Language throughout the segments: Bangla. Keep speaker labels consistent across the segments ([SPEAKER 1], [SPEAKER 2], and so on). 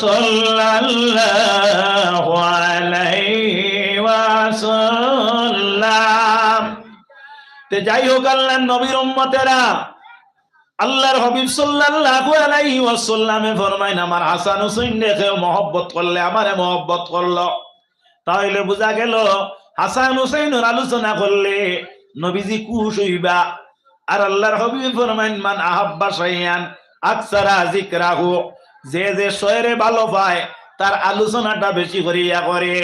[SPEAKER 1] সাল্লাল্লাহু আলাইহি ওয়াসাল্লাম। তে যাই হোক, আল্লাহর নবীর উম্মতেরা, আল্লাহর হাবিব সাল্লাল্লাহু আলাইহি ওয়াসাল্লামে ফরমায়, আমার হাসান হুসাইন দেখে মহব্বত করলে আমারে মহব্বত করলো। তাহলে বোঝা গেল হাসান হুসাইনের আলোচনা করলে নবীজি খুশ হইবা। আর আল্লাহর হাবিব ফরমায়, মান আহাব্বা শাইআন আকসারা যিকরাহু, যে যে শয়রে ভালো পায় তার আলোচনাটা বেশি করিয়া করে।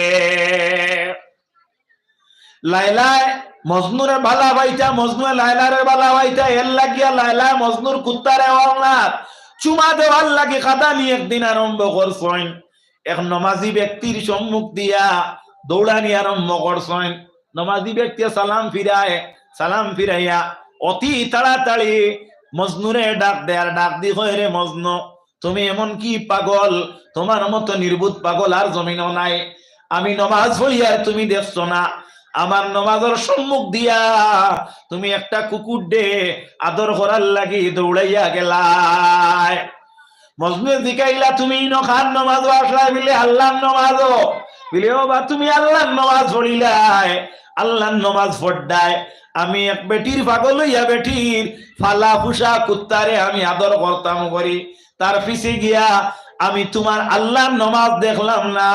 [SPEAKER 1] লাইলায় মজনুরে বালা ভাইটা, মজনুয়ে লাইলারে বালা ভাইটা, এর লাগিয়া লাইলা মজনুর কুত্তারে অনাথ চুমা দেওয়ার লাগে কাদানি একদিন আরম্ভ করছেন। এক নমাজি ব্যক্তির সম্মুখ দিয়া দৌড়ানি আরম্ভ করছেন। নমাজি ব্যক্তি সালাম ফিরাইয়া অতি তাড়াতাড়ি মজনুরে ডাক দেয়। আর ডাক দি কয়, রে মজনু, তুমি এমন কি পাগল? তোমার মতো নির্বুধ পাগল আর জমিনও নাই। আমি নমাজ পড়ি আর তুমি দেখছো না? আমার নমাজের সম্মুখ দিয়া তুমি একটা কুকুর ডে আদর করার লাগি দৌড়াইয়া গেলাই। মজনু জিকাইলা, তুমি নখান নমাজ আসলাই বিলে আল্লাহর নমাজ বিলে? ও বা, তুমি আল্লাহর নমাজ পড়িলাই, আল্লাহর নমাজ পড়ায় আমি এক বেটির পাগল হইয়া বেটির ফালা ফুসা কুত্তারে আমি আদর করতাম করি, তার পিছে গিয়া আমি তোমার আল্লাহর নমাজ দেখলাম না,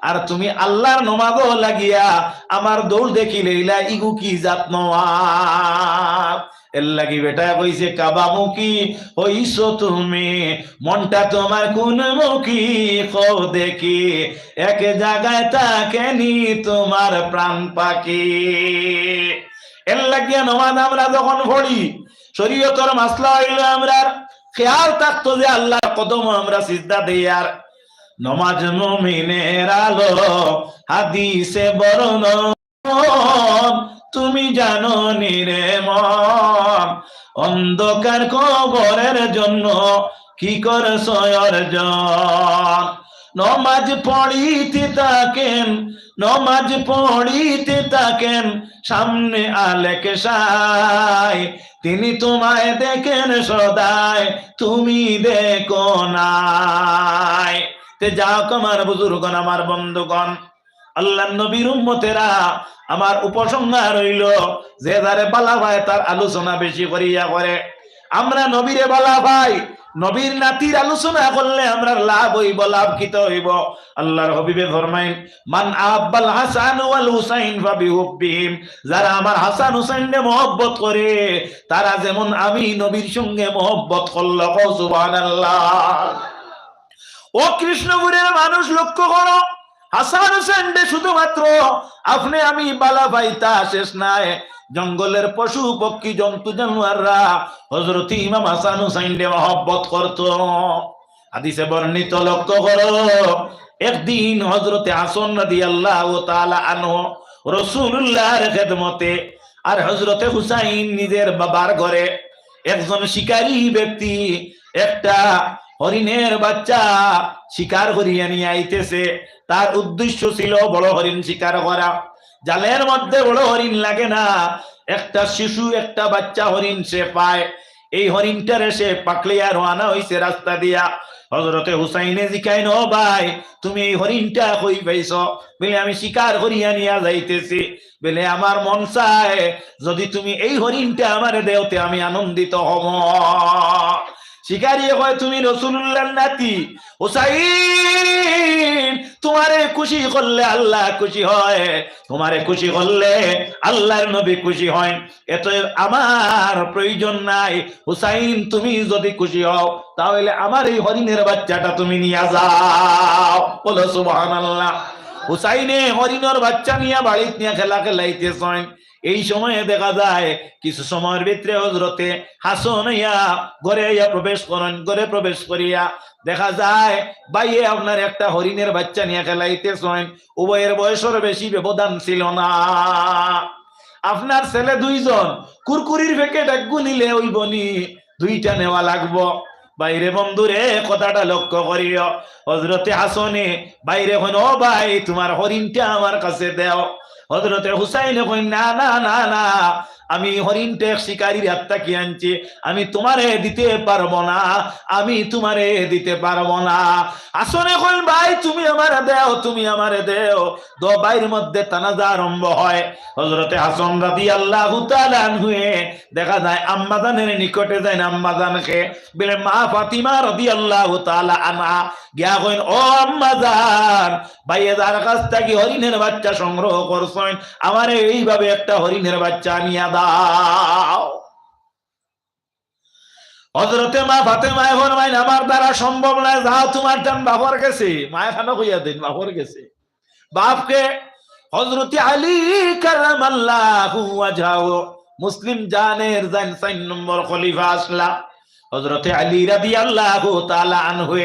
[SPEAKER 1] আর তুমি আল্লাহর নমাজও লাগিয়া আমার দৌড় দেখিলে ইগু কি জাত নমাজ? এর লাগি বেটা কইছে, কাবামুখী হইছো তুমি, মনটা তোমার কোন মুখী কও দেখি, এক জায়গায় থাকেনি তোমার প্রাণ পাখি। এর লাগিয়া নমাজ আমরা যখন পড়ি, শরীয়তের মাসলা হইলো আমরা খেয়াল থাকতো যে আল্লাহর কদম আমরা সিজদা দেই। আর নমাজ মুমিনের আলো, হাদিসে বর্ণনা তুমি জানো নি রে মন, অন্ধকার কবরের জন্য কি করছ অর্জন। নমাজ পড়িতে থাকেন, নমাজ পড়িতে থাকেন, সামনে আলেক সাই, তিনি তোমায় দেখেন সদায়, তুমি দেখো নাই। তে যাও আমার বুজুর্গণ, আমার বন্ধুগণ, আল্লাহর নবীর উম্মতেরা, আমার উপসংহার রইল, যে যারে বালা ভাই তার আলোচনা বেশি করিয়া করে। আমরা নবীরে বালা ভাই, নবীর নাতির আলোচনা করলে আমরা লাভ হইব, লাভকিত হইব। আল্লাহর হাবিবে ফরমাইন, মান আহাব্বাল হাসান ওয়াল হুসাইন ফাবিহুব্বিহিম, যারা আমার হাসান হুসাইনকে মহব্বত করে তারা যেমন আমি নবীর সঙ্গে মহব্বত করল। সুবহানাল্লাহ। ও কৃষ্ণপুরের মানুষ, লক্ষ্য করো, হাসান হুসেন শুধুমাত্র আপনি আমি বালা ভাই তা শেষ নাই, জঙ্গলের পশু পক্ষী জন্তু জানোয়াররা হযরত ইমাম হাসান হুসাইন মহব্বত করত। হাদিসে বর্ণিত, লক্ষ্য করো, একদিন হযরত হাসান রাদিয়াল্লাহু তাআলা আনহু রাসূলুল্লাহর খেদমতে, আর হযরত হুসাইন নিজের বাবার ঘরে, একজন শিকারী ব্যক্তি একটা হরিণের বাচ্চা শিকার করিয়া নিয়ে আইতেছে। তার উদ্দেশ্য ছিল বড় হরিণ শিকার করা। জালের মধ্যে বড় হরিণ লাগে না, একটা শিশু একটা বাচ্চা হরিণ সে পায়। এই হরিণটারে সে পাকলিয়া রওনা হইছে রাস্তা দিয়া। হযরতে হুসাইনে জিকাইন, ও ভাই, তুমি এই হরিণটা কই পাইছো? বলে, আমি শিকার করিয়া নিয়া যাইতেছি। বলে, আমার মন চায় যদি তুমি এই হরিণটা আমারে দেওতে আমি আনন্দিত হব। শিকারী কয়, তুমি রাসূলুল্লাহর নাতি হুসাইন, তোমারে খুশি করলে আল্লাহ খুশি হয়, তোমারে খুশি করলে আল্লাহর নবী খুশি হয়, এত আমার প্রয়োজন নাই। হুসাইন, তুমি যদি খুশি হও তাহলে আমার এই হরিণের বাচ্চাটা তুমি নিয়ে যাও। বলো সুবহানাল্লাহ। হুসাইনে হরিণের বাচ্চা নিয়ে বাড়িতে নিয়ে খেলা খেলাইতেছেন। এই সময়ে দেখা যায় কিছু সময়ের ভিতরে হযরতে হাসান ঘরে প্রবেশ করেন। ঘরে প্রবেশ করিয়া দেখা যায় ভাইয়ে আপনার একটা হরিণের বাচ্চা নিয়ে খেলাইতেছেন। উভয়ের বয়সের বেশি ব্যবধান ছিল না। আপনার ছেলে দুইজন, কুরকুরির প্যাকেট একগু নিলে ওই বনি দুইটা নেওয়া লাগবো। বাইরে বন্ধুরে কথাটা লক্ষ্য করিও। হযরতে হাসানে বাইরে কইন, ও ভাই, তোমার হরিণটা আমার কাছে দাও। হযরতে হুসাইন কইন, না না না না, আমি হরিণটা শিকারীর হাতটা কি আনছি, আমি তোমারে দিতে পারবো না, আমি তোমারে দিতে পারবো না। আসনে কইল ভাই তুমি আমারে দেও, তুমি আমারে দেও। দো ভাইয়ের মধ্যে তানাজা আরম্ভ হয়। হযরতে হাসান রাদিয়াল্লাহু তাআলা আনহু দেখা যায় আম্মাজানের নিকটে যায়, আম্মাজানকে বলে মা ফাতিমা রাদিয়াল্লাহু তাআলা আনহা গিয়া কইন, ও আম্মাজান, ভাইয়ে যার কাছ থেকে হরিণের বাচ্চা সংগ্রহ করছেন, আমারে এইভাবে একটা হরিণের বাচ্চা নিয়া দাও। হযরতে মা ফাতেমা এখন মাইন আমার দ্বারা সম্ভব না, যাও তোমার টান বাবার কাছে। মায়ে খানা কইয়া দেন বাবার কাছে। বাপকে হযরতে আলী কারামাল্লাহু ওয়াজহাহু মুসলিম জানের 4 নম্বর খলিফা আসলা হযরতে আলী রাদিয়াল্লাহু তাআলা আনহু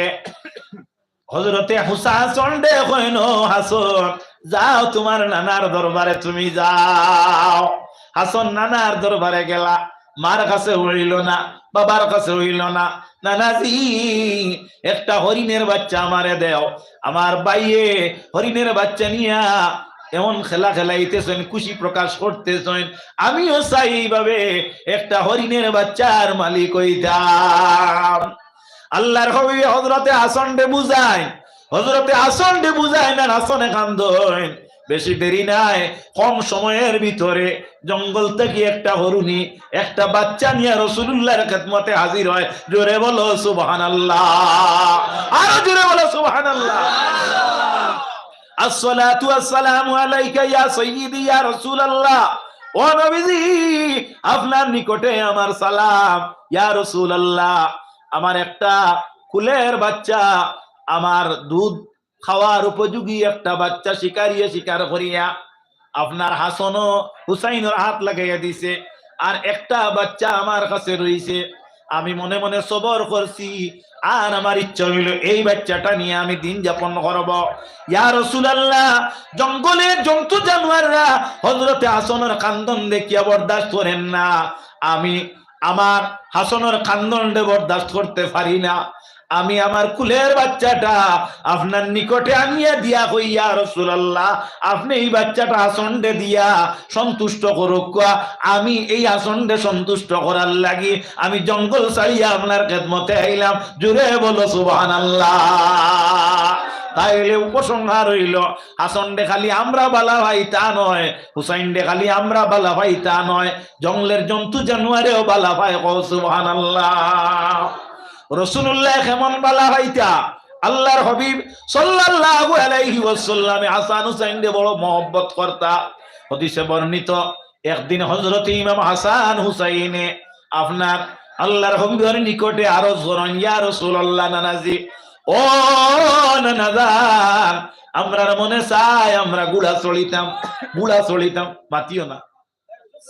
[SPEAKER 1] হযরতে হুসাইন দে কইনো, হাসান যাও তোমার নানার দরবারে তুমি যাও। হাসান নানার দরবারে গেলা, মার কাছে হইল না, বাবার কাছে হইল না। নানাজি একটা হরিণের বাচ্চা আমারে দেও। আমার ভাইয়ে হরিণের বাচ্চা নিয়া এমন খেলা খেলাইতেছেন, খুশি প্রকাশ করতেছেন, আমিও চাই এইভাবে একটা হরিণের বাচ্চার মালিক হইতাম। আল্লাহর হাবিব হযরতে হাসান দে বুঝায়, হযরতে হাসান দে বুঝায় না, হাসানে কান্দয়। বেশি দেরি নাই, কম সময়ের ভিতরে জঙ্গল থেকে একটা হরিণী একটা বাচ্চা নিয়ে রাসূলুল্লাহর খেদমতে হাজির হয়। জোরে বলো সুবহানাল্লাহ, আরো জোরে বলো সুবহানাল্লাহ। আসসালাতু ওয়াসসালামু আলাইকা ইয়া সাইয়্যিদি ইয়া রাসূলুল্লাহ, ও নবীজি আপনার নিকটে আমার সালাম। ইয়া রাসূলুল্লাহ, আমার একটা কুলের বাচ্চা, আমার দুধ খাওয়ার উপযোগী একটা বাচ্চা শিকারিয়ে শিকার করিয়া আপনার হাসান ও হুসাইনের হাত লাগাইয়া দিছে, আর একটা বাচ্চা আমার কাছে রইছে। আমি মনে মনে সবর করছি, আর আমার ইচ্ছা হইল এই বাচ্চাটা নিয়ে আমি দিন যাপন করব। ইয়া রাসূলুল্লাহ, জঙ্গলের জন্তু জানোয়াররা হযরতে হাসানের কান্দন দেখিয়া বরদাস্ত করেন না। আমি আমার হাসানের কান্দন বরদাস্ত করতে পারি না। আমি আমার কুলের বাচ্চাটা আপনার নিকটে আনিয়া দিয়া কই, ইয়া রাসূলুল্লাহ, আপনি এই বাচ্চাটা হাসানকে দিয়া সন্তুষ্ট করুক। আমি এই হাসানকে সন্তুষ্ট করার লাগি আমি জঙ্গল ছাড়িয়া আপনার খেদমতে আইলাম। জোরে বলো সুবহানাল্লাহ। তাইলে উপসংহার হইল, হাসান দে খালি আমরা বালা ভাই তা নয়, হুসাইন দে খালি আমরা বালা ভাই তা নয়, জঙ্গলের জন্তু জানোয়ারেও বালা ভাই। সুবহানাল্লাহ। রাসূলুল্লাহ কেমন বালা ভাইতা, আল্লাহর হাবিব সাল্লাল্লাহু আলাইহি ওয়াসাল্লাম হাসান হুসাইন দে বড় মহব্বত করতা। হাদিসে বর্ণিত, একদিন হযরত ইমাম হাসান হুসাইনে আপনার আল্লাহর হাবিবের নিকটে আরজ করেন, ইয়া রাসূলুল্লাহ, নানাজি ও নানাজান, আমরার মনে চাই আমরা গুড়া চলিতাম। মাতিও না,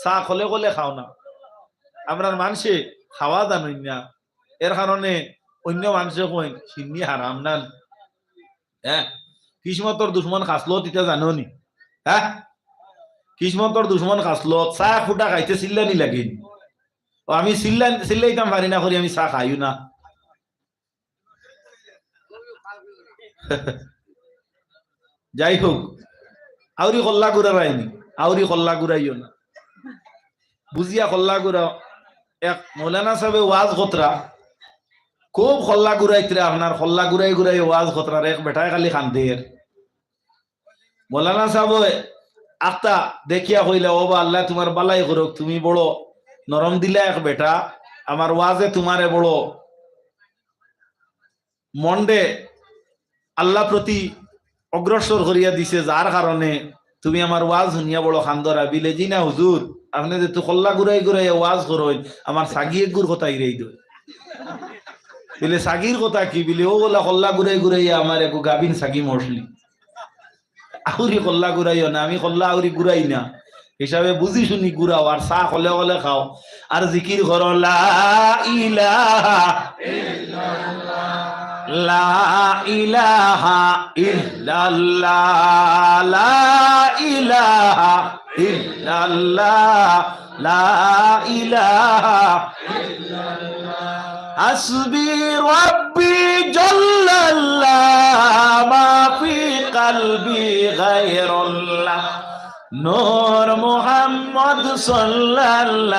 [SPEAKER 1] চা খলে খলে খাও না, আমরার মানুষে খাওয়া জানেন না, এর কারণে অন্য মানুষে কই চিন্নি হারাম না। হ্যাঁ, কিসমতর দুশ্মন খাসলো তিতা জানো নি? হ্যাঁ, কিসমতর দুশ্মন খাসলো চা ফুটা খাইতে চিল্লানি লাগে। আমি চিল্লাইতাম পারি না করি আমি চা খাইও না। যাই হোক, আউরি কল্লা গুড়া রায়নি, আউরি কল্লা গুড়াইও না, বুঝিয়া কল্লা গুড়াও। এক মৌলানা সাহেব ওয়াজ খতরা খুব খল্লা গুড়াইতে, আপনার খল্লা গুড়াই গুড়াই ওয়াজ খতরার এক বেটায় খালি খান্দের। মৌলানা সাহেব আত্মা দেখিয়া কইলা, ও বা আল্লাহ তোমার বালাই করুক, তুমি বড় নরম দিলা এক বেটা, আমার ওয়াজে তোমারে বড় মন্ডে আল্লাহ প্রতি অগ্রসর করিয়া দিছে, যার কারণে তুমি আমার ওয়াজ শুনিয়া বড় খান্দরা। বিলে জি না হুজুর, আপনি যে খল্লা গুড়াই গুড়াই ওয়াজ করই, আমার সাগিয়ে গুড় কথা ইরাই দই। বিলে সাগির কথা কি? বিলে ও বলা খল্লা গুড়াই গুড়াই আমার এক গাবিন সাগি মরসলি। আউরি খল্লা গুড়াইও না, আমি খল্লা আউরি গুড়াই না, হিসাবে বুঝি শুনি গুড়াও, আর চা খলে খলে খাও, আর জিকির করো লা ইলাহা ইল্লাল্লাহ, লা ইলাহা ইল্লাল্লাহ, লা ইলাহা ইল্লাল্লাহ, লা ইলাহা ইল্লাল্লাহ, হাসবি রাব্বি জাল্লাল্লাহ, মা ফি কলবি গায়রুল্লাহ, নূর মুহাম্মদ সাল্লাল্লাহু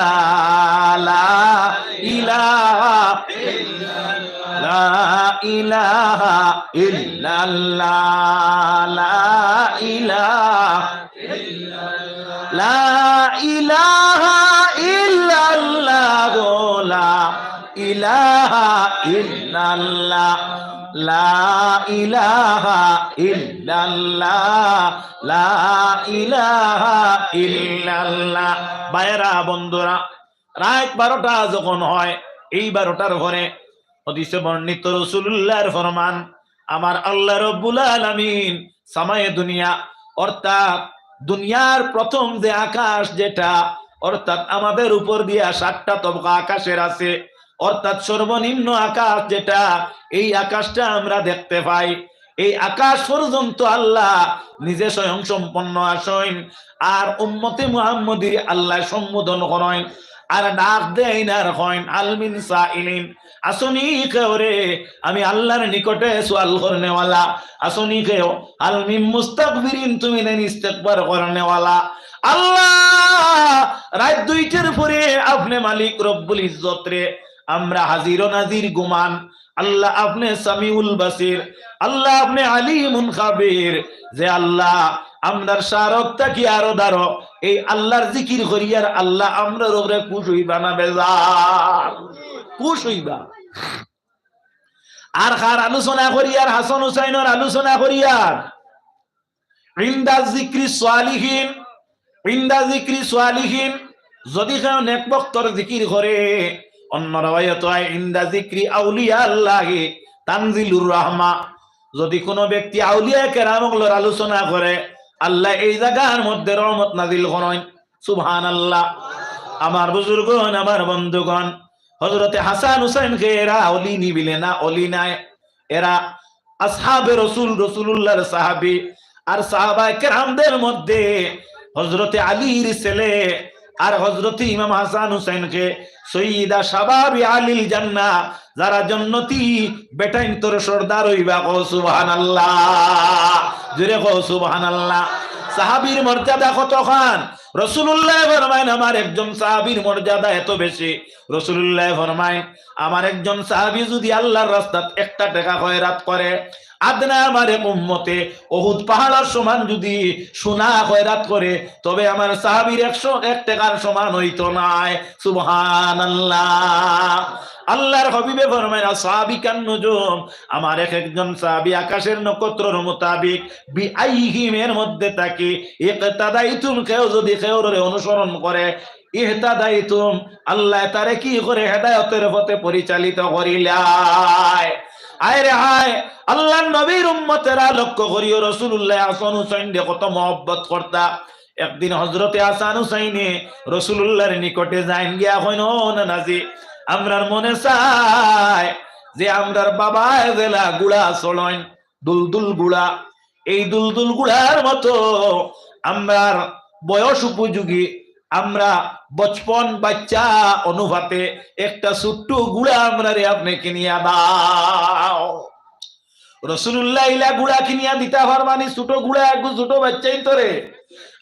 [SPEAKER 1] লা ইলাহা লা ইলাহা ইল্লাল্লাহ লা ইলাহা লা ইলাহা ইল্লাল্লাহ লা ইলাহা ইল্লাল্লাহ লা ইলাহা ইল্লাল্লাহ লা ইলাহা ইল্লাল্লাহ। ভাইরা বন্ধুরা, রাত 12টা যখন হয়, এই 12টার ঘরে হাদিসে বর্ণিত রাসূলুল্লাহর ফরমান, আমার আল্লাহ রাব্বুল আলামিন সামায়ে দুনিয়া অর্থাৎ দুনিয়ার প্রথম যে আকাশ, যেটা অর্থাৎ আমাদের উপর দিয়া 7টা তবকা আকাশের আছে, অর্থাৎ সর্বনিম্ন আকাশ যেটা, এই আকাশটা আমরা দেখতে পাই। এই আকাশ পর্যন্ত আল্লাহ নিজে স্বয়ং সম্পন্ন আসেন, আর উম্মতে মুহাম্মদী আল্লাহ সম্বোধন করেন, আর ডাক দেন আর কইন আলমিন সাইলিন, আসনি কেউ রে, আমি আল্লাহর নিকটে সওয়াল করনেওয়ালা, আসনি কেউ আলমিন মুস্তাকবিরিন, তুমি নেন ইস্তেকবার করনেওয়ালা। আল্লাহ রাত 2টার পরে আপনি মালিক রব্বুল ইজ্জত রে, আমরা হাজির ও নাজির গুমান। আল্লাহ আপনি সামিউল বাসির, আল্লাহ আপনি আলিমুন খাবির, যে আল্লাহ আমরার শারকটা কি আরো দারো, এই আল্লাহর জিকির করিয়ার আল্লাহ আমরার উপরে খুশ হইবা না বেজার খুশ হইবা। আর কার আলোচনা করিয়ার? হাসান হুসাইনের আলোচনা করিয়ার। ইনদা যিকরি সালিহিন, ইনদা যিকরি সালিহিন, যদি কেউ নেক বক্তর জিকির করে, অন্য রাওয়ায়াত হয় ইনদা যিকরি আউলিয়া আল্লাহি তানজিলুর রাহমা, যদি কোনো ব্যক্তি আউলিয়া কেরামগুলোর আলোচনা করে, আল্লাহ এই জায়গার মধ্যে রহমত নাজিল করেন। সুবহানাল্লাহ। আমার বুজুর্গগণ, আমার বন্ধুগণ, হযরতে হাসান হুসাইনকে এরা ওলি নিবিলে না, ওলি নাই, এরা আসহাবে রাসূল, রাসূলুল্লাহর সাহাবী। আর সাহাবায়ে কেরামদের মধ্যে হযরতে আলীর ছেলে আর হযরতে ইমাম হাসান হুসাইনকে সৈয়দা শাবাবি আলিল জান্নাহ, যারা জান্নতি বেটাইন তোর সর্দার হইবা, কও সুবহানাল্লাহ, জোরে কও সুবহানাল্লাহ। সাহাবীর মর্যাদা কতখান? রাসূলুল্লাহ ফরমায় আমার একজন সাহাবীর মর্যাদা এত বেশি। রাসূলুল্লাহ ফরমায় আমার একজন সাহাবী যদি আল্লাহর রাস্তায় 1টা টাকা খয়রাত করে, আদনা আমার উম্মতে উহুদ পাহাড়ের সমান যদি সোনা খয়রাত করে, তবে আমার সাহাবীর 101 টাকার সমান হইতো না। সুবহানাল্লাহ। আল্লাহর হাবিবে ফরমায় সাহাবিকান নুজুম, আমার একজন সাহাবী আকাশের নক্ষত্রের মোতাবেক বিআইহিমের মধ্যে থাকে, ইকতাদাইতুম, কেউ যদি কেউর অনুসরণ করে, ইহতাদাইতুম, আল্লাহ তারে কি করে হেদায়েতের পথে পরিচালিত করিলাই। আয় রে হায়, আল্লাহর নবীর উম্মতেরা লক্ষ্য করিও রাসূলুল্লাহ হাসান হুসাইন দে কত মহব্বত করতা। একদিন হযরতে হাসান হুসাইনে রাসূলুল্লাহর নিকটে যাইন, গিয়া কইন, ও নানাজি, আমরার মনে চায় যে আমরার বাবা জেলা গুড়া চলন, দুলদুল গুড়া, এই দুলদুল গুড়ার মতো আমরার বয়স উপযোগী, আমরা বচপন বাচ্চা অনুপাতে একটা ছোট্ট গুড়া আমরা রে আপনি কিনিয়া দাও। রাসূলুল্লাহ ইলা গুড়া কিনিয়া দিতে পারবানি? ছোট গুড়া, এক ছোট বাচ্চাই তোরে।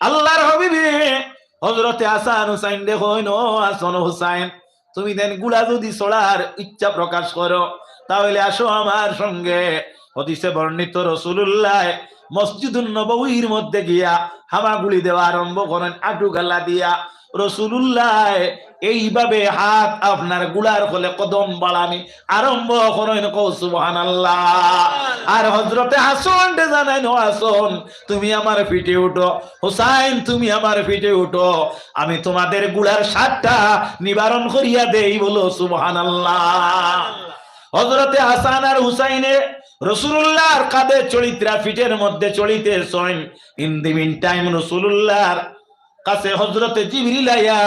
[SPEAKER 1] আল্লাহর হাবিবে হযরতে হাসান হুসাইন দেখুন, ও হাসান হুসাইন, তুমি দেন গুড়া যদি চড়ার ইচ্ছা প্রকাশ করো, তাহলে আসো আমার সঙ্গে। হাদিসে বর্ণিত রাসূলুল্লাহ মসজিদুন নববীর মধ্যে গিয়া হামাগুড়ি দেওয়া আরম্ভ করেন, আটু গালা দিয়া। রাসূলুল্লাহ এইভাবে হাত আপনার গুলার ফলে কদম বাড়ানি আরম্ভ করেন, কও সুবহানাল্লাহ। আর হযরতে হাসান দে জানেন, ও হাসান, তুমি আমার পিঠে উঠো, হুসাইন তুমি আমার পিঠে উঠো, আমি তোমাদের গুলার স্বাদটা নিবারণ করিয়া দেই, বলো সুবহানাল্লাহ। হযরতে হাসান আর হুসাইনে রাসূলুল্লাহর কাঁধে চড়িত্রা পিঠের মধ্যে চড়িতেছেন। ইন দি মিন টাইম রাসূলুল্লাহর কাছে হযরতে জিবরিল আইয়া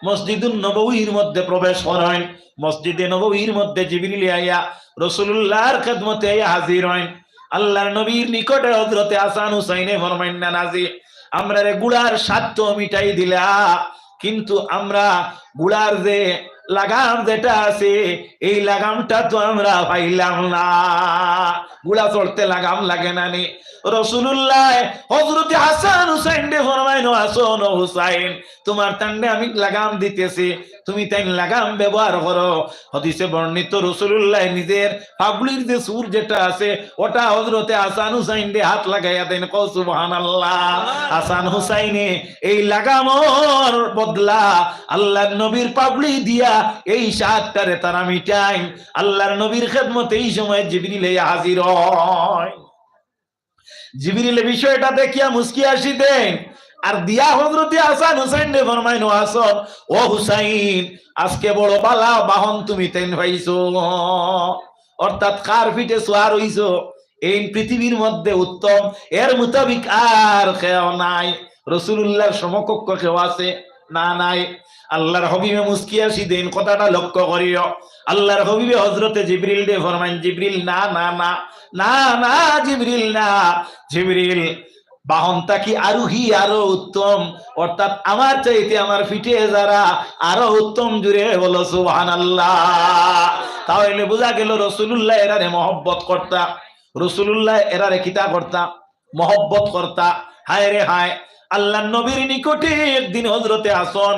[SPEAKER 1] মসজিদুন নববীর মধ্যে প্রবেশ করেন। মসজিদে নববীর মধ্যে জিবরিল আইয়া রাসূলুল্লাহর খেদমতে আইয়া হাজির হন। আল্লাহর নবীর নিকটে হযরতে হাসান হুসাইনে ফরমাইন, নানাজি, আমরা রে গুড়ার স্বাদ তো মিটাই দিলা, কিন্তু আমরা গুড়ার যে লাগাম যেটা আছে এই লাগামটা তো আমরা পাইলাম না। গুড়া চড়তে লাগাম লাগে না নি? রাসূলুল্লাহ হযরত হাসান হুসাইন দে ফরমাইনো, হাসান ও হুসাইন তোমার টান্ডে আমি লাগাম দিতেছি, তুমি তাই লাগাম ব্যবহার করো। হাদিসে বর্ণিত রাসূলুল্লাহ নিজের পাগড়ির যে সুর যেটা আছে ওটা হযরতে হাসান হুসাইন দে হাত লাগাইয়া দেন। কও সুবহানাল্লাহ। হাসান হুসাইনে এই লাগামর বদলা আল্লাহর নবীর পাগড়ি দিয়া এই সাতটারে তারা মিটাই। আল্লাহর নবীর খেদমতে এই সময় জিবরিল হাজির হয়। জিবরিল বিষয়টা দেখিয়া মুস্কি হাসি দেন আর দিয়া হযরতে হাসান হুসাইন রে ফরমাইনো, হাসান ও হুসাইন আজকে বড় বালা বাহন তুমি তেন পাইছো, অর্থাৎ কার পিঠে সোয়ার হইছো এই পৃথিবীর মধ্যে উত্তম এর মোতাবিক আর কেউ নাই। রাসূলুল্লাহর সমকক্ষ কেউ আছে না? নাই। আল্লাহর হাবিবে মুস্কি হাসি দেন, কথাটা লক্ষ্য করিও। আল্লাহর হাবিবে হযরতে জিবরিল দে ফরমাইন, জিবরিল না না না না না জিবরিল না, জিবরিল বাহনটা কি আরোহী আরো উত্তম, অর্থাৎ আমার চাইতে আমার পিঠে যারা আরো উত্তম, জুড়ে বলো সুবহানাল্লাহ। তাহলে বোঝা গেল রাসূলুল্লাহ এরারে মহব্বত করতা, রাসূলুল্লাহ এরারে কিতা করতা, মহব্বত করতা। হায় রে হায়, আল্লাহর নবীর নিকটে একদিন হযরতে হাসান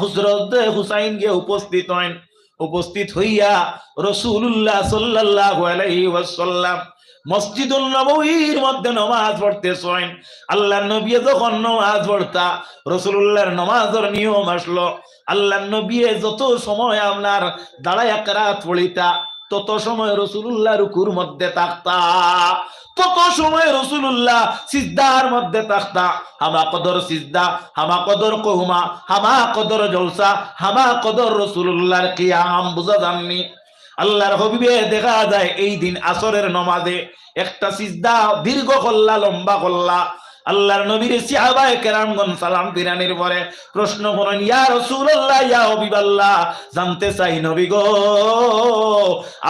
[SPEAKER 1] হযরতে হুসাইন গিয়ে উপস্থিত হন। উপস্থিত হইয়া রাসূলুল্লাহ সাল্লাল্লাহু আলাইহি ওয়াসাল্লাম মসজিদুল নববীর মধ্যে নামাজ পড়তেছেন। আল্লাহর নবী যখন নামাজ পড়তা, রাসূলুল্লাহর নামাজের নিয়ম আসলো, আল্লাহর নবী যত সময় আপনার দাঁড়ায়া কিরাত পড়িতা তত সময় রাসূলুল্লাহ রুকুর মধ্যে থাকতা, তত সময় রাসূলুল্লাহ সিজদার মধ্যে থাকতা। হামা কদর সিজদা, হামা কদর কওমা, হামা কদর জলসা, হামা কদর রাসূলুল্লাহর কিয়াম। বুঝা যাননি? আল্লাহর হাবিবে দেখা যায় এই দিন আসরের নামাজে একটা সিজদা দীর্ঘ করলা, লম্বা করলা। আল্লাহর নবীর সাহাবায়ে কেরামগণ সালাম ফিরানির পরে প্রশ্ন করেন, ইয়া রাসূলুল্লাহ, ইয়া হাবিবাল্লাহ, জানতে চাই নবী গো,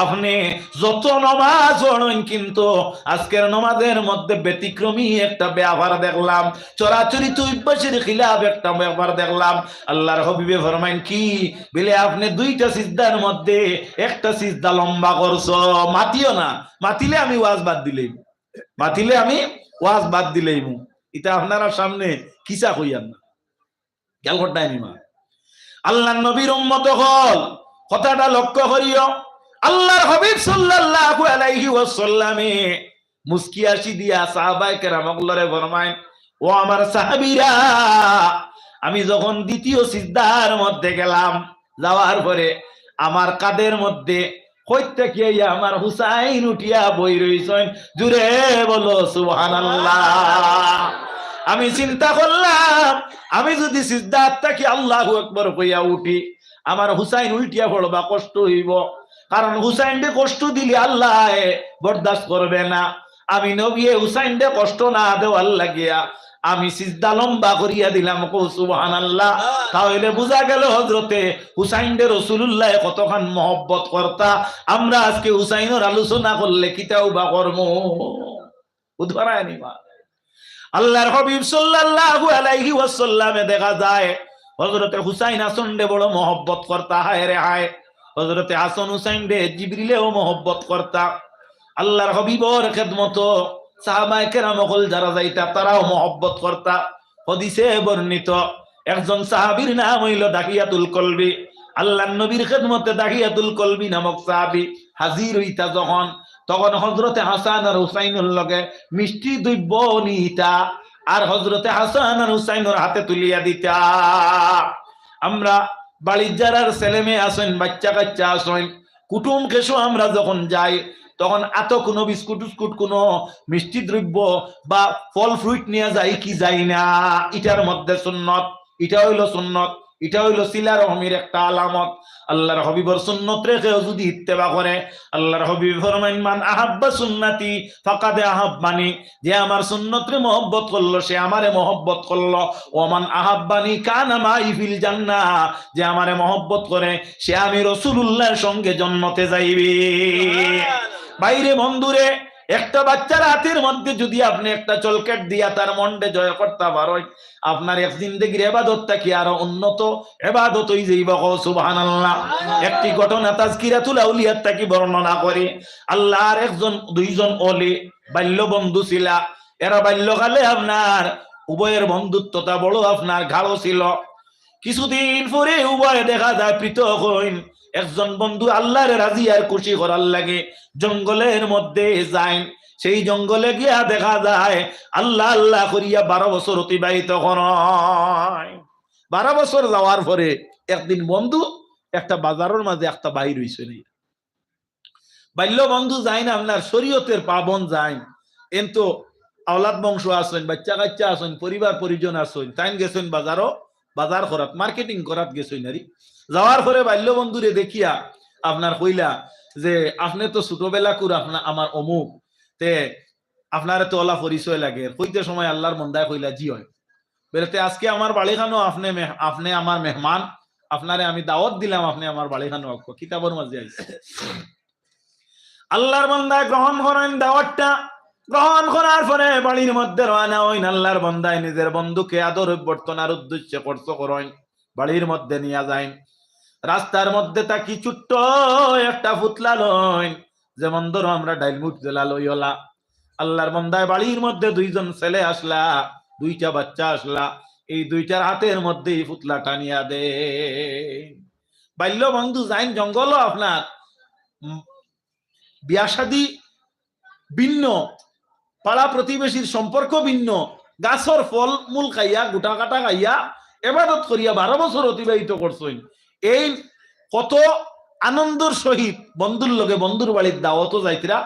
[SPEAKER 1] আপনি যত নামাজ পড়েন কিন্তু আজকের নামাজের মধ্যে ব্যতিক্রমী একটা ব্যাপার দেখলাম, চরাচরিত অভ্যাসের খিলাফ একটা ব্যাপার দেখলাম। আল্লাহর হাবিবে ফরমাইন, কি বলে? আপনি দুইটা সিজদার মধ্যে একটা সিজদা লম্বা করছো। মাতিও না, মাতিলে আমি ওয়াজ বাদ দিলেই, মাতিলে আমি ওয়াজ বাদ দিলেই। এটা আপনারা সামনে কিসা কইয়ান না, খেয়াল করতেই নিমা। আল্লাহর নবীর উম্মত হল, কথাটা লক্ষ্য করিও। আল্লাহর হাবিব সাল্লাল্লাহু আলাইহি ওয়াসাল্লামে মুস্কি হাসি দিয়া সাহাবায়ে কেরামগুলোরে ফরমায়, ও আমার সাহাবীরা, আমি যখন দ্বিতীয় সিজদার মধ্যে গেলাম, যাওয়ার পরে আমার কাদের মধ্যে কইতে কি আমার হুসাইন উঠিয়া বই রইছেন। জুড়ে বলো সুবহানাল্লাহ। আমি চিন্তা করলাম, আমি যদি সিজদাত থাকি আল্লাহু আকবার কইয়া উঠি, আমার হুসাইন উল্টিয়া পড়বা, কষ্ট হইব। কারণ হুসাইনকে কষ্ট দিলে আল্লাহ বরদাস্ত করবে না। আমি নবী হুসাইনকে কষ্ট না দেওয়ার লাগিয়া আমি সিজদা লম্বা করিয়া দিলাম। কও সুবহানাল্লাহ। তাহলে বুঝা গেল হযরতে হুসাইনকে রাসূলুল্লাহ কতখান মহব্বত করতা। আমরা আজকে হুসাইনের আলোচনা করলে কিতাও বা কর্ম উদ্ধারায় নিবা। আল্লাহর হাবিব সাল্লাল্লাহু আলাইহি ওয়াসাল্লামে দেখা যায় হযরতে হুসাইন হাসানকে বড় মহব্বত করতা। হায় রে হায়, হযরতে হাসান হুসাইনকে জিবরিলেও মহব্বত করতা। আল্লাহর হাবিবর খেদমত সাহাবায়ে কেরাম হল যারা যাইতা তারাও মহব্বত করতা। হাদিসে বর্ণিত একজন সাহাবীর নাম হইল দাহিয়াতুল কলবি। আল্লাহর নবীর খেদমতে দাহিয়াতুল কলবি নামক সাহাবী হাজির হইতা যখন, তখন হযরতে হাসান আর হুসাইনের লগে মিষ্টি দ্রব্য নিতা আর হযরতে হাসান আর হুসাইনের হাতে তুলিয়া দিতা। আমরা বাড়ির যারা ছেলে মেয়ে আসেন, বাচ্চা কাচ্চা আসেন, কুটুম কেশো আমরা যখন যাই, তখন এত কোনো বিস্কুট উস্কুট কোনো মিষ্টি দ্রব্য বা ফল ফ্রুট নিয়ে যাই কি যাই না? এটার মধ্যে সুন্নত, এটা হইল সুন্নত, এটা হইল সিলা রহমের একটা আলামত। আল্লাহর হাবিবর সুন্নত রেখে যদি ইত্তেবা করে, আল্লাহর হাবিব ফরমাইন, মান আহাব্বা সুন্নতি ফাকাদ আহাব্বানি, যে আমার সুন্নতরে মহব্বত করলো সে আমারে মহব্বত করলো। ওমান আহাব্বানি কানা মাই ফিল জান্নাহ, যে আমারে মহব্বত করে সে আমি রাসূলুল্লাহর সঙ্গে জান্নাতে যাইবে। বাইরে বন্ধুরে, একটা বাচ্চার হাতের মধ্যে যদি আপনি একটা চলকেট দিয়া তার মনকে জয় করতে পারেন, আপনার এক জিন্দেগির ইবাদতটা কি আরো উন্নত ইবাদত হই যাইব। সুবহানাল্লাহ। একটি ঘটনা তাজকিরাতুল আউলিয়াত থেকে বর্ণনা করে, আল্লাহর একজন দুইজন ওলি বাল্য বন্ধু ছিল। এরা বাল্যকালে আপনার উভয়ের বন্ধুত্বটা বড় আপনার গাঢ় ছিল। কিছুদিন পরে উভয় দেখা যায় পৃথক হইন। একজন বন্ধু আল্লাহর রাজি আর খুশি করার লাগে জঙ্গলের মধ্যে যায়। সেই জঙ্গলে গিয়া দেখা যায় আল্লাহ আল্লাহ করিয়া 12 বছর অতিবাহিত হয়। 12 বছর যাওয়ার পরে একদিন বন্ধু একটা বাজারের মাঝে একটা বাইর হইছে। বাল্য বন্ধু যায় না আপনার শরীয়তের পাবন যায়, কিন্তু আওলাদ বংশ আসেন, বাচ্চা কাচ্চা আসেন, পরিবার পরিজন আসেন, তাই গেছেন বাজারও বাজার করাত মার্কেটিং করাত গেছেন। নারী যাওয়ার পরে বাল্য বন্ধুরে দেখিয়া আপনার কইলা যে আপনি তো ছোটবেলা করে আপনার আমার অমুক, তে আপনার তো ওলা পরিচয় লাগে। কইতে সময় আল্লাহর মন্দায় কইলা জি হয় বেরোতে আজকে আমার বাড়িখানো আপনি আমার মেহমান, আপনারে আমি দাওয়াত দিলাম, আপনি আমার বাড়িখানো কিতাবের মাঝে আইছে। আল্লাহর বান্দায় গ্রহণ করেন দাওয়াতটা। গ্রহণ করার পরে বাড়ির মধ্যে রওনা হইন। আল্লাহর বান্দায় নিজের বন্ধুকে আদর অভ্যর্থনার উদ্দেশ্যে খরচ করেন, বাড়ির মধ্যে নিয়ে যায়। রাস্তার মধ্যে তাকি ছোট্ট একটা পুতলা লইন, যেমন ধরো আমরা ডাইলমুট জেলা লইলা। আল্লাহর বান্দায় বাড়ির মধ্যে দুইজন ছেলে আসলা, দুইটা বাচ্চা আসলা। এই দুইটার হাতের মধ্যে এই পুতলাটা নিয়া দে। বাল্য বন্ধু যাইন জঙ্গল, আপনার বিয়া শাদী ভিন্ন, পাড়া প্রতিবেশীর সম্পর্ক ভিন্ন, গাছর ফল মূল খাইয়া গোটা কাটা খাইয়া এবাদত করিয়া 12 বছর অতিবাহিত করছেন। এই কত আনন্দের সহিত বন্ধুর লগে বন্ধুর বাড়ির দাওয়াতও যাইতরা।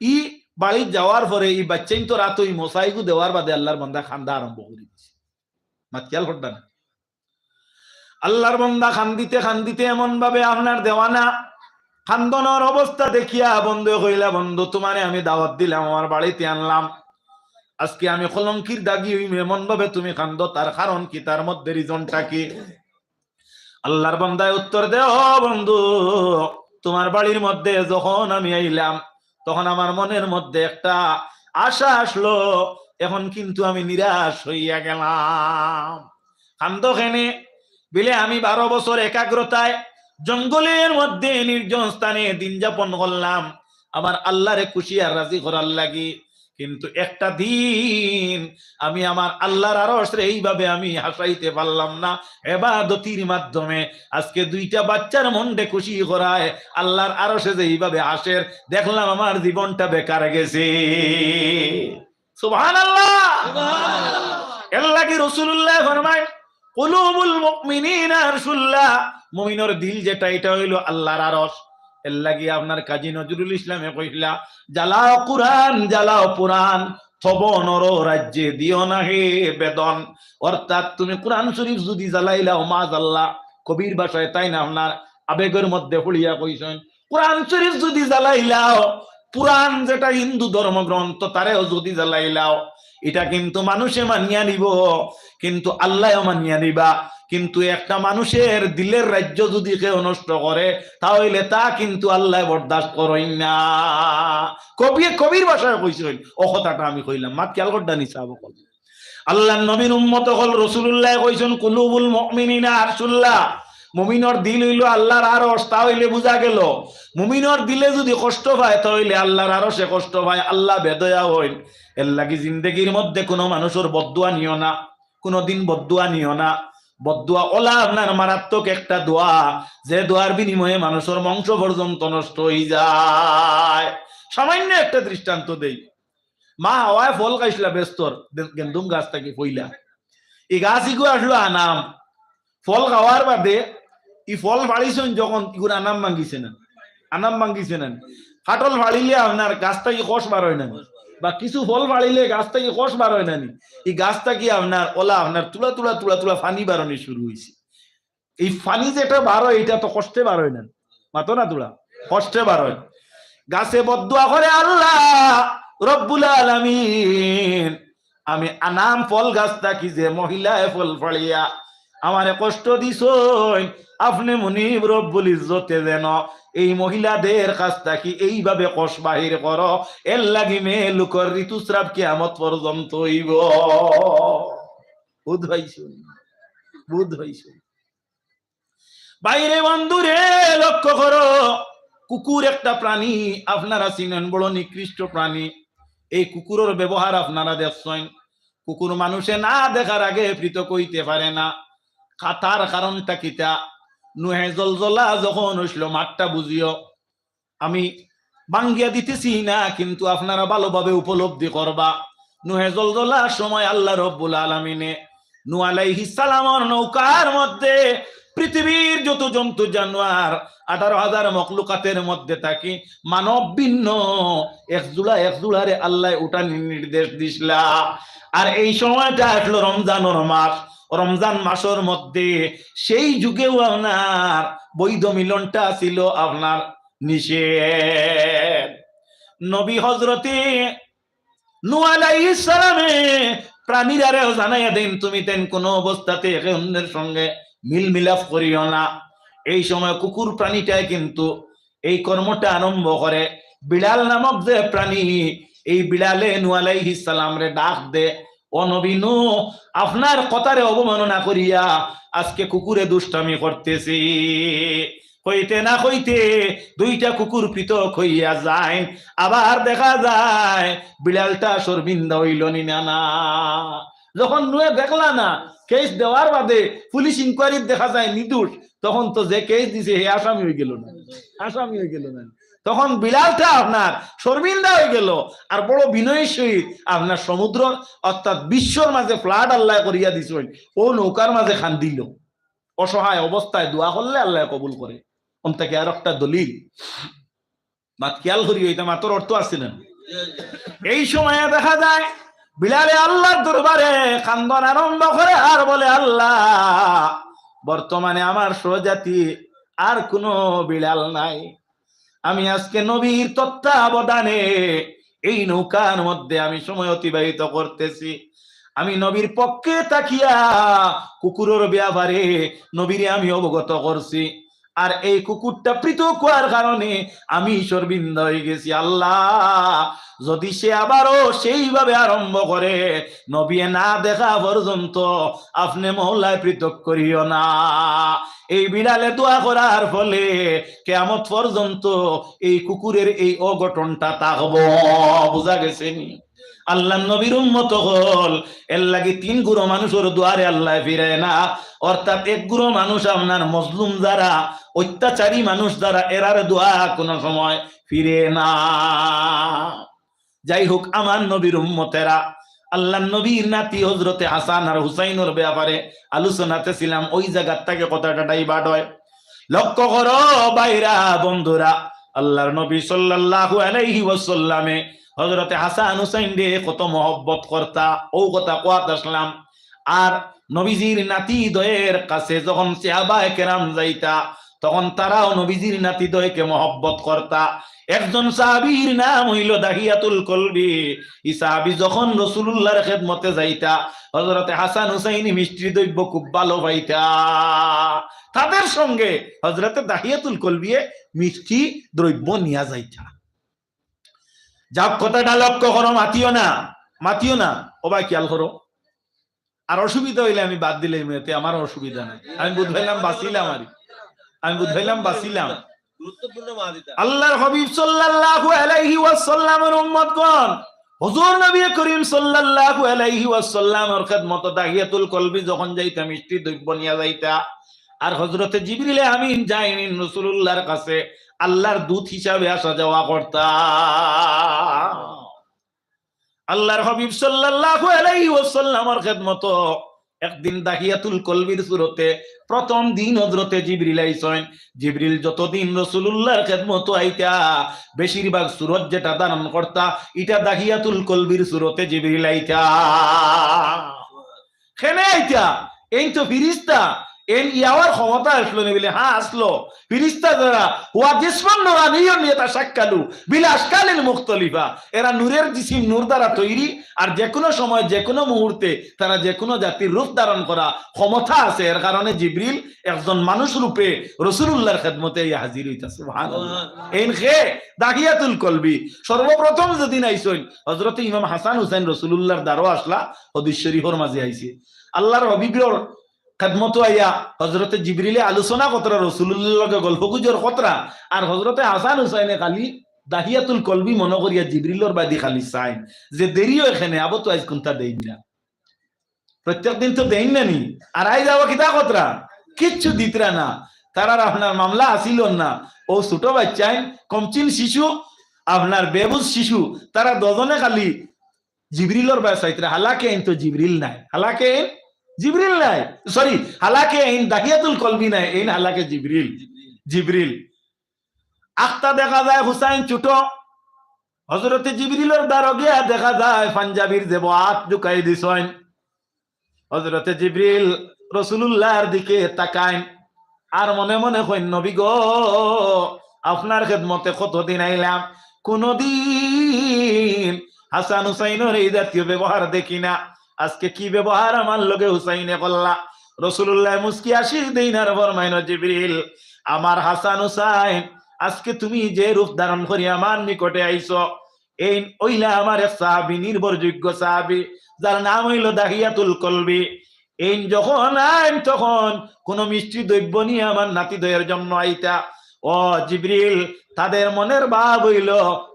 [SPEAKER 1] ই বাড়ির যাওয়ার পরে এই বাচ্চাই তো রাত ওই মশাইগু দেওয়ার বাদে আল্লাহর বান্দা খান্দা আরম্ভ করে দিচ্ছে। মাতিয়াল ঘটনা না, আল্লাহর বান্দা খান্দিতে খান্দিতে এমন ভাবে আপনার দেওয়ানা খান্দনের অবস্থা দেখিয়া বন্ধু কইলা, বন্ধু তোমারে আমি দাওয়াত দিলাম, আমার বাড়িতে আনলাম, আজকে আমি কলঙ্কির দাগি হইম এমন ভাবে তুমি কান্দ, তার কারণ কি, তার মধ্যে রিজনটা কি? আল্লাহর বান্দায় উত্তর দে, ও বন্ধু, তোমার বাড়ির মধ্যে যখন আমি আইলাম তখন আমার মনের মধ্যে একটা আশা আসলো, এখন কিন্তু আমি নিরাশ হইয়া গেলাম। কান্দ খেনে বিলে আমি 12 বছর একাগ্রতায় জঙ্গলের মধ্যে নির্জন স্থানে দিন যাপন করলাম আমার আল্লাহরে খুশি আর রাজি করার লাগি, কিন্তু একটা দিন আমি আমার আল্লাহর আরশে এইভাবে আমি হাসাইতে পারলাম না ইবাদতির মাধ্যমে। আজকে দুইটা বাচ্চার মনকে খুশি করায় আল্লাহর আরশে যে এইভাবে হাসের দেখলাম, আমার জীবনটা বেকার গেছে। সুবহানাল্লাহ, সুবহানাল্লাহ। এর লাগি রাসূলুল্লাহ ফরমায় কুলুবুল মুমিনিনা আরশুল্লাহ, মুমিনের দিল যেটা এটা হইলো আল্লাহর আরশ। এর লাগি আপনার কাজী নজরুল ইসলামে কইলা, জ্বালাও কুরআন জ্বালাও পুরাণ, তব নর রাজ্যে দিও না হে বেদন। অর্থাৎ তুমি কুরআন শরীফ যদি জ্বালাইলাও মাযাল্লাহ, কবির ভাষায় তাই না আপনার আবেগের মধ্যে পড়িয়া কইছেন, কুরআন শরীফ যদি জ্বালাইলাও, পুরাণ যেটা হিন্দু ধর্মগ্রন্থ তারেও যদি জ্বালাইলাও, এটা কিন্তু মানুষে মানিয়া নিব, কিন্তু আল্লাহ মানিয়া নিবা। কিন্তু একটা মানুষের দিলের রাজ্য যদি কেউ নষ্ট করে তাহলে তা কিন্তু আল্লাহ বরদাস্ত করেন না। কবির ভাষায় কইছেন, ও কথাটা আমি কইলাম, মা খেয়াল করডা নিছা বকল। আল্লাহর নবীর উম্মত হল রাসূলুল্লাহ কইছেন কুলুবুল মুমিনিনা আরশুল্লাহ, মুমিনের দিল হইল আল্লাহর আরশ। তা হইলে বুঝা গেল মুমিনের দিলে যদি কষ্ট পায় তাহলে আল্লাহর আরশে কষ্ট পায়, আল্লাহ বেদয়া হইন। এর লাগি জিন্দেগির মধ্যে কোনো মানুষের বদদুয়া নিও না, কোনদিন বদদুয়া নিও না। বদদুয়া ওলা আপনার মারাত্মক একটা দোয়া, যে দোয়ার বিনিময়ে মানুষের বংশ পর্যন্ত নষ্ট হয়ে যায়। সামান্য একটা দৃষ্টান্ত দেই, মা হাওয়ায় ফল খাইছিলা বেস্তর গেন্দুম গাছ থেকে পইলা, এই গাছ ইগু আসলো আনাম, ফল খাওয়ার বাদে ই ফল ফাড়িছেন যখন ইগুর আনাম ভাঙ্গিছে না, আনাম ভাঙ্গিছে না। কাটল ফাড়িলে আপনার গাছটা কি কষ বার হয় না, বা কিছু ফল ফাড়িলে গাছটা কি কষ বার হয় না, এই গাছটা কি আপনার ওলা আপনার তুলা তুলা তুলা তুলা ফানি বারণে শুরু হয়েছে। এই ফানি যেটা বার হয় এটা তো কষ্টে বার হয় না, মাতো না তুলা কষ্টে বার হয়। গাছে বদদুয়া করে, আল্লাহ রব্বুল আলামিন, আমি আনাম ফল গাছটা কি যে মহিলায় ফল ফাড়িয়া আমারে কষ্ট দিছই, আপনি মুনিব রব্বুল ইজ্জতে যেন এই মহিলাদের কাছ থেকে এইভাবে কষ বাহির করো, এর লাগি মেয়ে লোকের ঋতুস্রাব কিয়ামত পর্যন্ত হইব। বুধ হইছ বাইরে বন্ধুরে, লক্ষ্য করো, কুকুর একটা প্রাণী আপনারা চিনেন, বড় নিকৃষ্ট প্রাণী। এই কুকুরের ব্যবহার আপনারা দেখছেন। কুকুর মানুষে না দেখার আগে পৃথক হইতে পারে না। তার কারণটা কিতা? নুহে জলজলা যখন হইছিল, মাঠটা বুঝিও, আমি বাঙ্গিয়া দিতেছি না, কিন্তু আপনারা ভালোভাবে উপলব্ধি করবা। নুহে জলজলার সময় আল্লাহ রব্বুল আলামিনে নূহ আলাইহিস সালামের নৌকার মধ্যে পৃথিবীর যত জন্তু জানোয়ার 18,000 মখলুকাতের মধ্যে থাকি মানব ভিন্ন এক জোড়ারে আল্লাহ উঠানির নির্দেশ দিছিলা। আর এই সময়টা আসলো রমজানের মাস। রমজান মাসের মধ্যে সেই যুগেও আপনার বৈধ মিলনটা ছিল আপনার নিষেধ। নবী হযরতে নূহ আলাইহিস সালামে প্রাণীরাও জানাইয়া দেন, তুমি তেন কোন অবস্থাতে একে অন্যের সঙ্গে মিল মিলাপ করিও না। এই সময় কুকুর প্রাণীটাই কিন্তু এই কর্মটা আরম্ভ করে। বিড়াল নামক যে প্রাণী, এই বিড়ালে নূহ আলাইহিস সালামরে ডাক দে, ও নবী নূহ, আপনার কথারে অবমাননা করিয়া আজকে কুকুরে দুষ্টামি করতেছি। হইতে না হইতে দুইটা কুকুর পৃথক হইয়া যায়। আবার দেখা যায় বিড়ালটা শর্মিন্দা হইল না। যখন নুয়ে দেখলা না, কেস দেওয়ার বাদে পুলিশ ইনকোয়ারি দেখা যায় নির্দোষ, তখন তো যে কেস দিছে হে আসামি হয়ে গেল না। তখন বিড়ালটা আপনার শর্মিন্দা হয়ে গেল। আর বড় বিনয়ের সহিত আপনার সমুদ্র অর্থাৎ বিশ্বর মাঝে ফ্লাড আল্লাহ করিয়া দিছেন, ও নৌকার মাঝে খান দিল। অসহায় অবস্থায় দোয়া করলে আল্লাহ কবুল করে। থেকে আর একটা দলিল মাত খেয়াল করি, এটা মাত্র অর্থ আছে না। এই সময়ে দেখা যায় বিলালে আল্লাহর দরবারে কান্দন আরম্ভ করে আর বলে, আল্লাহ, বর্তমানে আমার স্বজাতি আর কোনো বিড়াল নাই। আমি আজকে নবীর তত্ত্বাবধানে এই নৌকার মধ্যে আমি সময় অতিবাহিত করতেছি। আমি নবীর পক্ষে তাকিয়া কুকুরের ব্যাপারে নবীরে আমি অবগত করছি। আর এই কুকুরটা পৃথক হওয়ার কারণে আমি শর্মিন্দা হয়ে গেছি। আল্লাহ, যদি সে আবারও সেইভাবে আরম্ভ করে, নবী না দেখা পর্যন্ত আপনি মহল্লায় পৃথক করিও না। এই বিড়ালে দোয়া করার ফলে কিয়ামত পর্যন্ত এই কুকুরের এই অঘটনটা থাকবো। বুঝা গেছে নি? আল্লাহ নবীর উম্মত হল, এর লাগি 3 গুরু মানুষের দুয়ারে আল্লাহ ফিরে না। অর্থাৎ 1 গুরু মানুষ আপনার মজলুম যারা, অত্যাচারী মানুষ যারা, এরার দোয়া কোন সময় ফিরে না। যাই হোক, আমার নবীর উম্মতেরা, আল্লাহ নবীর নাতি হযরতে হাসান আর হুসাইনের ব্যাপারে আলোচনাতে ছিলাম। ওই জায়গার থেকে কথাটা ডাইভার্ট হয়। লক্ষ্য করো বাইরা বন্ধুরা, আল্লাহর নবী সাল্লাল্লাহু আলাইহি ওয়াসাল্লামে হযরতে হাসান হুসাইন রে কত মহব্বত করতা, ও কথা কোয়াত আসলাম। আর নবীজির নাতি দয়ের কাছে যখন সাহাবায়ে কেরাম যাইতা, তখন তারাও নবীজির নাতি দয়কে মহব্বত করতা। একজন সাহাবীর নাম হইল দাহিয়াতুল কলবি। এই সাহাবী যখন রাসূলুল্লাহর খেদমতে যাইতা, হযরতে হাসান হুসাইন মিষ্টি দ্রব্য খুব ভালো পাইতা। তাদের সঙ্গে হযরতে দাহিয়াতুল কলবি মিষ্টি দ্রব্য নিয়া যাইতা। যাক, কথাটা লক্ষ্য করো, মাতিও না ও ভাই, খেয়াল করো। আর অসুবিধা হইলে আমি বাদ দিলে মেয়েতে আমার অসুবিধা নাই। আমি বুঝাইলাম বাসিলাম। আল্লাহর হাবিব সাল্লাল্লাহু আলাইহি ওয়াসাল্লামের উম্মতগণ, হুজুর নবী করিম সাল্লাল্লাহু আলাইহি ওয়াসাল্লামের খেদমত দাহিয়াতুল কলবি যখন যাইতা, মিষ্টি দ্রব্য নিয়া যাইতা। আর হযরতে জিবরিল আমিন যাইলেন রাসূলুল্লাহর কাছে আল্লাহর দূত হিসাবে আসা যাওয়া করতা। আল্লাহর হাবিব সাল্লাল্লাহু আলাইহি ওয়াসাল্লামের খেদমত একদিন দাহিয়াতুল কলবির সুরতে প্রথম দিন হযরতে জিবরিল আইছেন। জিবরিল যতদিন রাসূলুল্লাহর খেদমত আইতা, বেশিরভাগ সুরত যেটা ধারণ করতা, এটা দাহিয়াতুল কলবির সুরতে জিবরিল আইতা। খেনে আইতা, এই তো ফিরিস্তা, এন ইয়াওয়ার ক্ষমতা আসলো নি বলে হ্যাঁ আসলো ফিরিস্তা যারা ওয়া জিসমান নুরানিয়্যুন ইয়াতাশাক্কালু বিল আশকালিল মুখতালিফা এরা নূরের জিসিম নূর দ্বারা তৈরি আর যে কোনো সময় যে কোনো মুহূর্তে তারা যে কোনো জাতির রূপ ধারণ করা ক্ষমতা আছে এর কারণে জিবরিল একজন মানুষ রূপে রাসূলুল্লাহর খেদমতে হাজির হইতাছে সুবহানাল্লাহ এন খে দাহিয়াতুল কলবি সর্বপ্রথম যেদিন আইছেন হযরত ইমাম হাসান হুসাইন রাসূলুল্লাহর দ্বারও আসলা হাদিস শরীফের মাঝে আইছে আল্লাহর হাবিবের খেদমত আইয়া হযরতে জিবরিলে আলোচনা কতরা রাসূলুল্লাহকে গল্প গুজর কতরা আর হযরতে হাসান হুসাইনে খালি দাহিয়াতুল কলবি মনে করিয়া জিবরিলর বাদি খালি চাই যে দেরিও এখানে আবো তো আজ কোনটা দেই না প্রত্যেক দিন তো দেই না নি আর আই যাবো কিতা কতরা কিচ্ছু দিতরা না তারার আপনার মামলা আসিল না ও ছোট বাচ্চাই কমচিন শিশু আপনার বেবুজ শিশু তারা দুজনে খালি জিবরিলর বাসাইতরা হালাকে আইন তো জিবরিল নাই হালাকে জিবরিল নাই সরি হালাকে আইন দাহিয়াতুল কলবি নাই আইন হালাকে জিবরিল আখতা দেখা যায় হুসাইন ছোট হযরতে জিবরিলের দ্বারা গিয়া দেখা যায় পাঞ্জাবির যে হাত ঢুকাই দিছেন হযরতে জিবরিল রাসূলুল্লাহর দিকে তাকায় আর মনে মনে কইন নবী গো আপনার খেদমতে কতদিন আইলাম কোনদিন হাসান হুসাইনের এই জাতীয় ব্যবহার দেখি না আজকে কি ব্যবহার আমার লগে হুসাইনে করলা রাসূলুল্লাহ মুস্কি আশিস দেন আর ফরমাইন জিবরিল আমার হাসান হুসাইন আজকে তুমি যে রূপ ধারণ করি আমার নিকটে আইছো এই ওইলা আমার এক সাহাবী নির্ভরযোগ্য সাহাবী যার নাম হইল দাহিয়াতুল কলবি এই যখন আইন তখন কোন মিষ্টি দ্রব্য নিয়ে আমার নাতিদয়ের জন্য আইতা ও জিবরিল তাদের মনের ভাব হইল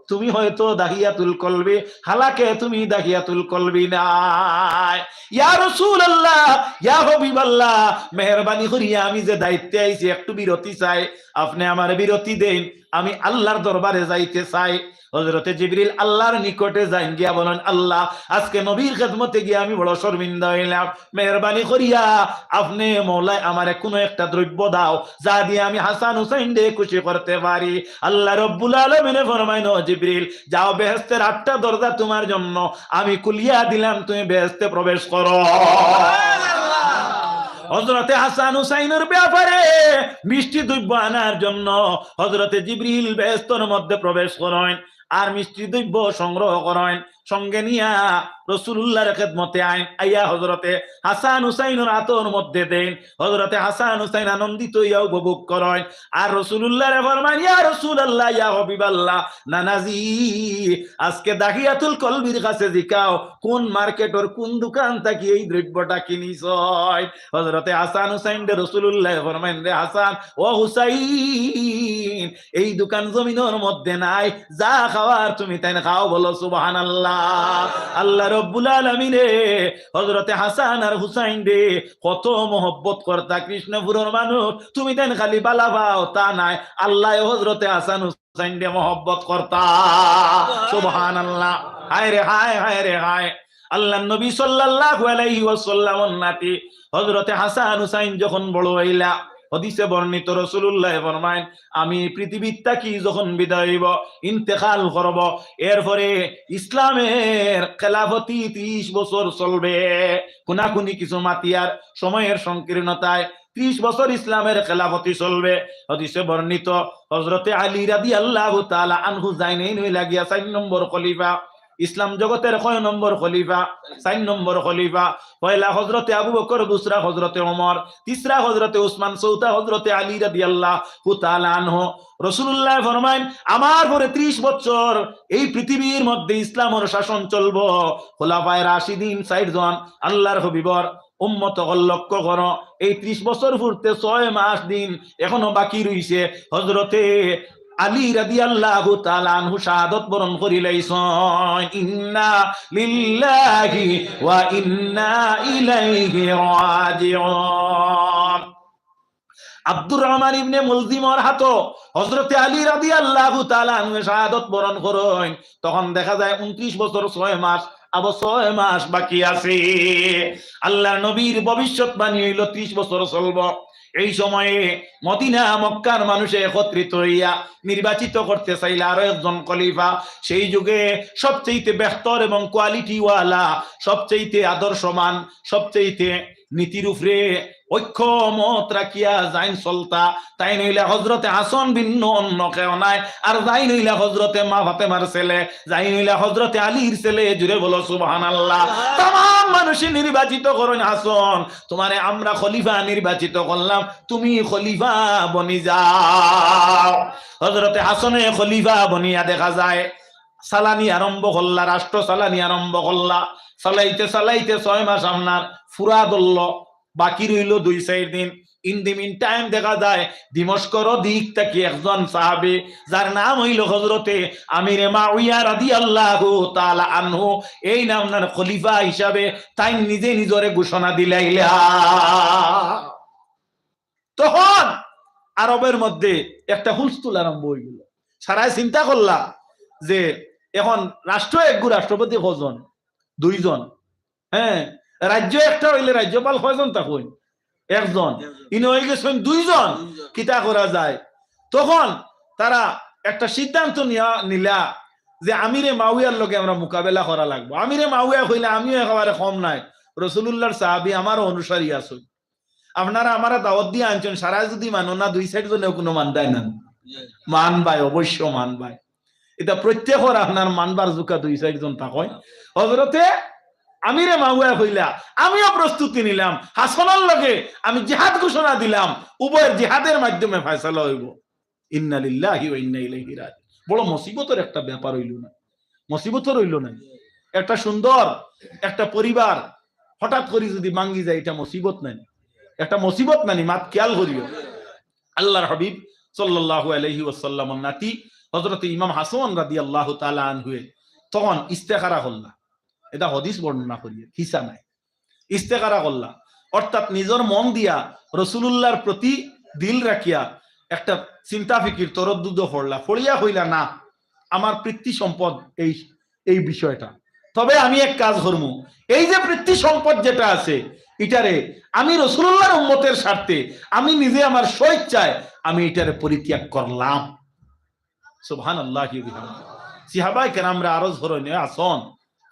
[SPEAKER 1] তুমি হয়তো দাহিয়াতুল কলবি হালাকে তুমি দাহিয়াতুল কলবি নাই ইয়া রাসূলুল্লাহ ইয়া হাবিবাল্লাহ মেহেরবানি করিয়া আমি যে দায়িত্বে আইছি একটু বিরতি চাই আপনি আমার বিরতি দেন আমি আল্লাহর দরবারে যাইতে চাই হযরতে জিবরিল আল্লাহর নিকটে যাইন গিয়া বলেন আল্লাহ আজকে নবীর খেদমতে গিয়া আমি বড় শর্মিন্দা হইলাম মেহেরবানি করিয়া আপনি মওলা আমারে কোনো একটা দ্রব্য দাও যা দিয়ে আমি হাসান হুসাইন দে খুশি করতে পারি আল্লাহ রব্বুল আলামিন ফরমাইন জিবরিল যাও বেহেশতের 8টা দরজা তোমার জন্য আমি খুলিয়া দিলাম তুমি বেহেশতে প্রবেশ করো হযরতে হাসান হুসাইনের ব্যাপারে মিষ্টি দ্রব্য আনার জন্য হযরতে জিবরিল বেহেশতের মধ্যে প্রবেশ করেন আর মিষ্টি দ্রব্য সংগ্রহ করেন সঙ্গে নিয়া রাসূলুল্লাহর খেদমতে আইয়া হযরতে হাসান হুসাইনের হাতের মধ্যে দেন হযরতে হাসান হুসাইন আনন্দিত হইয়া উপভোগ করেন আর রাসূলুল্লাহর ফরমান ইয়া রাসূলুল্লাহ ইয়া হাবিবাল্লাহ নানাজি আজকে দাহিয়াতুল কলবির কাছে জিকাও কোন মার্কেটর কোন দোকান থেকে এই দ্রব্যটা কিনিছয় হযরতে হাসান হুসাইন দে রাসূলুল্লাহ ফরমান রে হাসান ও হুসাইন এই দোকান জমিনের মধ্যে নাই যা খাওয়ার তুমি তাই খাও বলো সুবহানাল্লাহ আল্লাহ রব্বুল আলামিন হযরতে হাসান আর হুসাইন রে কত মহব্বত করতা কৃষ্ণপুরের মানুষ তুমি দেন খালি বালা পাও তা নাই আল্লাহ হযরতে হাসান হুসাইন রে মহব্বত করতা সুবহানাল্লাহ হায় রে হায় হায় রে হায় আল্লাহর নবী সাল্লাল্লাহু আলাইহি ওয়াসাল্লামের নাতি হযরতে হাসান হুসাইন যখন বড় হইলা হাদিসে বর্ণিত রাসূলুল্লাহ ফরমায় আমি পৃথিবীর থেকে যখন বিদায় হইব ইন্তেকাল করব এরপরে ইসলামের খেলাফতি 30 বছর চলবে কোনাকুনি কিছু মাতিয়ার সময়ের সংকীর্ণতায় 30 বছর ইসলামের খেলাফতি চলবে হাদিসে বর্ণিত হযরতে আলী রাদিয়াল্লাহু তাআলা আনহু জাইনাইন হইলা গিয়া 4 নম্বর খলিফা ইসলাম জগতের কয় নম্বর খলিফা 4 নম্বর খলিফা পয়লা হযরতে আবু বকর দুসরা হযরতে ওমর তিসরা হযরতে উসমান চৌথা হযরতে আলী রাদিয়াল্লাহু তাআলা আনহু রাসূলুল্লাহ ফরমায় আমার পরে 30 বছর এই পৃথিবীর মধ্যে ইসলামের শাসন চলবে খোলাফায়ে রাশিদিন 4 জন আল্লাহর হাবিবর উম্মত লক্ষ্য করো এই 30 বছর পূর্তে 6 মাস দিন এখনো বাকি রইছে হযরতে আলী রাদিয়াল্লাহু তাআলা আনহু শাহাদাত বরণ করিলাইছেন ইন্না লিল্লাহি ওয়া ইন্না ইলাইহি রাজিউন আব্দুর রহমান ইবনে মুলজিমর হাতো হযরতে আলী রাদিয়াল্লাহু তাআলা আনহু শাহাদাত বরণ করেন তখন দেখা যায় 29 বছর 6 মাস আবার 6 মাস বাকি আছে আল্লাহর নবীর ভবিষ্যৎবাণী হইল 30 বছর চলবে এই সময়ে মদিনা মক্কার মানুষ একত্রিত হইয়া নির্বাচিত করতে চাইলে আরো একজন খলিফা সেই যুগে সবচেয়ে বেহতর এবং কোয়ালিটি ওয়ালা সবচেয়ে আদর্শমান সবচেয়ে নীতির উপরে ঐক্য মত রাখিয়া যাইন চলতা, তাই নইলে হযরতে হাসান ভিন্ন অন্য কেউ নাই, আর যাই নইলে হযরতে মা ফাতেমার ছেলে, যাই নইলে হযরতে আলীর ছেলে। জুড়ে বলো সুবহানাল্লাহ। তামাম মানুষই নির্বাচিত করেন হাসান, তোমারে আমরা খলিফা নির্বাচিত করলাম, তুমি খলিফা বনি যাও। হযরতে হাসানে খলিফা বনিয়া দেখা যায় সালানি আরম্ভ করলা, রাষ্ট্র সালানি আরম্ভ করলা। চালাইতে চালাইতে 6 মাস আপনার ফুরা ধরল, বাকি রইল 2-4 দিন। ইন দি মিন টাইম দেখা যায় দিমস্কর দিক থেকে একজন সাহাবী, যার নাম হইল হযরতে আমিরে মাউইয়া রাদিয়াল্লাহু তাআলা আনহু, এই নামনার খলিফা হিসাবে তাই নিজে নিজরে ঘোষণা দিলাইলা। তখন আরবের মধ্যে একটা হুলস্থুল আরম্ভ হয়ে গেল। সারাই চিন্তা করলা যে এখন রাষ্ট্র একগু রাষ্ট্রপতি কজন? 2 জন। হ্যাঁ, রাজ্য একটা হইলে রাজ্যপাল কয়জন? তখন 1 জন। ইনি হয়ে গেছেন 2 জন। কিতা করা যায়? তখন তারা একটা সিদ্ধান্ত নিলা যে আমিরে মাউইয়ার লগে আমরা মোকাবেলা করা লাগবে। আমিরে মাউইয়া কইলে আমিও একেবারে কম নাই, রাসূলুল্লাহর সাহাবী, আমারও অনুসারী আছেন, আপনারা আমারা দাওয়াত দিয়ে আনছেন, সারা যদি মানো না 2 জনেও কোনো মানদায় না, মানবাই, অবশ্য মানবাই। এটা প্রত্যেকের আপনার মানবার জুকা 2-4 জন থাকয়। হযরতে আমিরে মাউইয়া কইলা আমিও প্রস্তুতি নিলাম, হাসানের লগে আমি জিহাদ ঘোষণা দিলাম, উভয়ের জিহাদের মাধ্যমে ফয়সালা হইব। ইন্না লিল্লাহি ওয়া ইন্না ইলাইহি রাজিউন। বড় মুসিবতের একটা ব্যাপার হইল না? মুসিবত রইল না? একটা সুন্দর একটা পরিবার হঠাৎ করে যদি ভাঙ্গি যায়, এটা মুসিবত নাই? একটা মুসিবত নানি? মাত খেয়াল করিও। আল্লাহর হাবিব সাল্লাল্লাহু আলাইহি ওয়াসাল্লামের নাতি হযরত ইমাম হাসান রাদিয়াল্লাহু তাআলা আনহু তখন ইস্তেখারা করলা। এটা হাদিস বর্ণনা করিয়ে, হিসা নাই। ইস্তেখারা করলা অর্থাৎ নিজের মন দিয়া রাসূলুল্লাহর প্রতি দিল রাখিয়া একটা চিন্তা ফিকির তরদ্দুদ পড়লা, পড়িয়া হইলা না আমার পিতৃ সম্পদ এই বিষয়টা, তবে আমি এক কাজ করবো, এই যে পিতৃ সম্পদ যেটা আছে এটারে আমি রাসূলুল্লাহর উম্মতের স্বার্থে আমি নিজে আমার স্বেচ্ছায় আমি এটারে পরিত্যাগ করলাম। সুবহানাল্লাহি ওয়া বিহামদিহি। সাহাবায়ে কেরামরা আরজ ধরনে আসন,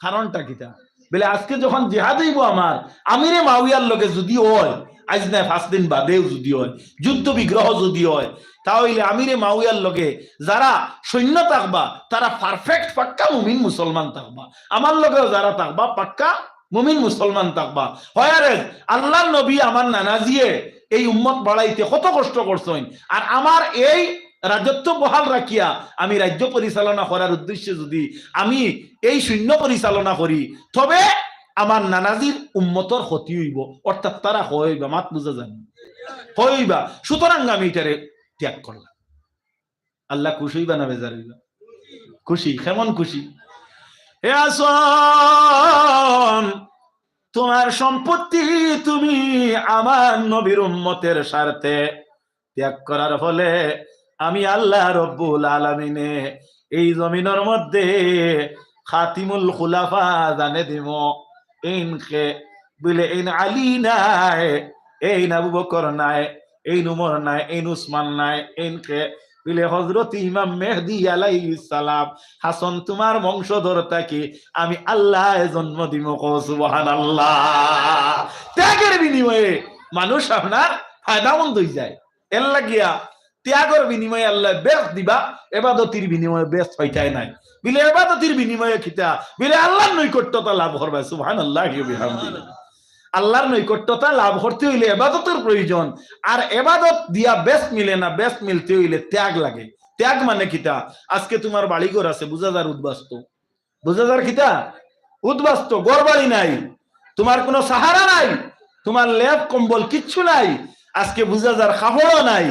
[SPEAKER 1] কারণটা কিটা? বলে আজকে যখন জিহাদ হইব আমার আমিরে মাউইয়ার লগে যদি হয়, আজ না 5 দিন বাদেও যদি হয়, যুদ্ধ বিগ্রহ যদি হয়, তাহলে আমিরে মাউইয়ার লগে যারা সৈন্য থাকবা তারা পারফেক্ট পাক্কা মুমিন মুসলমান থাকবা, আমার লগেও যারা থাকবা পাক্কা মুমিন মুসলমান থাকবা। হয় রে আল্লাহর নবী আমার নানাজিয়ে এই উম্মত বাড়াইতে কত কষ্ট করছেন, আর আমার এই রাজত্ব বহাল রাখিয়া আমি রাজ্য পরিচালনা করার উদ্দেশ্যে যদি আমি এই সৈন্য পরিচালনা করি, তবে আমার নানাজির উম্মতর ক্ষতি হইব, অর্থাৎ তারা হইবা, মাত বুঝা যান হইবা। সুতরাং আমি এটারে ত্যাগ করলাম। আল্লাহ খুশি হইবা না বেজার হইবা? খুশি। কেমন খুশি? হে আসন, তোমার সম্পত্তি তুমি আমার নবীর উম্মতের স্বার্থে ত্যাগ করার ফলে আমি আল্লাহ রব্বুল আলামিনে এই জমিনের মধ্যে খাতিমুল খুলাফা জানে দিব। ইনকে বলে ইন আলী নাই, এই আবু বকর নাই, এই উমর নাই, এই উসমান নাই, ইনকে বলে হযরত ইমাম মেহদী আলাইহিস সালাম হাসান তোমার বংশধর থাকি আমি আল্লাহ জন্ম দিব। সুবহানাল্লাহ। ত্যাগের বিনিময়ে মানুষ আপনার ফায়দামন্দ হয়ে যায়। এর লাগিয়া ত্যাগের বিনিময়ে আল্লাহ বেস্ট দিবা, ইবাদতের বিনিময়ে বেস্ট হইতাই নাই। বিলে ইবাদতের বিনিময়ে খিতা বিলে আল্লাহর নৈকট্যতা লাভ করবা। সুবহানাল্লাহি ওয়া বিহামদিহি। আল্লাহর নৈকট্যতা লাভ করতে হইলে ইবাদতের প্রয়োজন, আর ইবাদত দিয়া বেস্ট মিলে না, বেস্ট মিলতে হইলে ত্যাগ লাগে। ত্যাগ মানে খিতা আজকে তোমার বাড়িঘর আছে, বুঝাদার উদ্বাস্ত, বুঝাদার খিতা উদ্বাস্ত, ঘর বাড়ি নাই, তোমার কোনো সাহারা নাই, তোমার লেপ কম্বল কিচ্ছু নাই, আজকে বুঝাদার খাবড়ও নাই,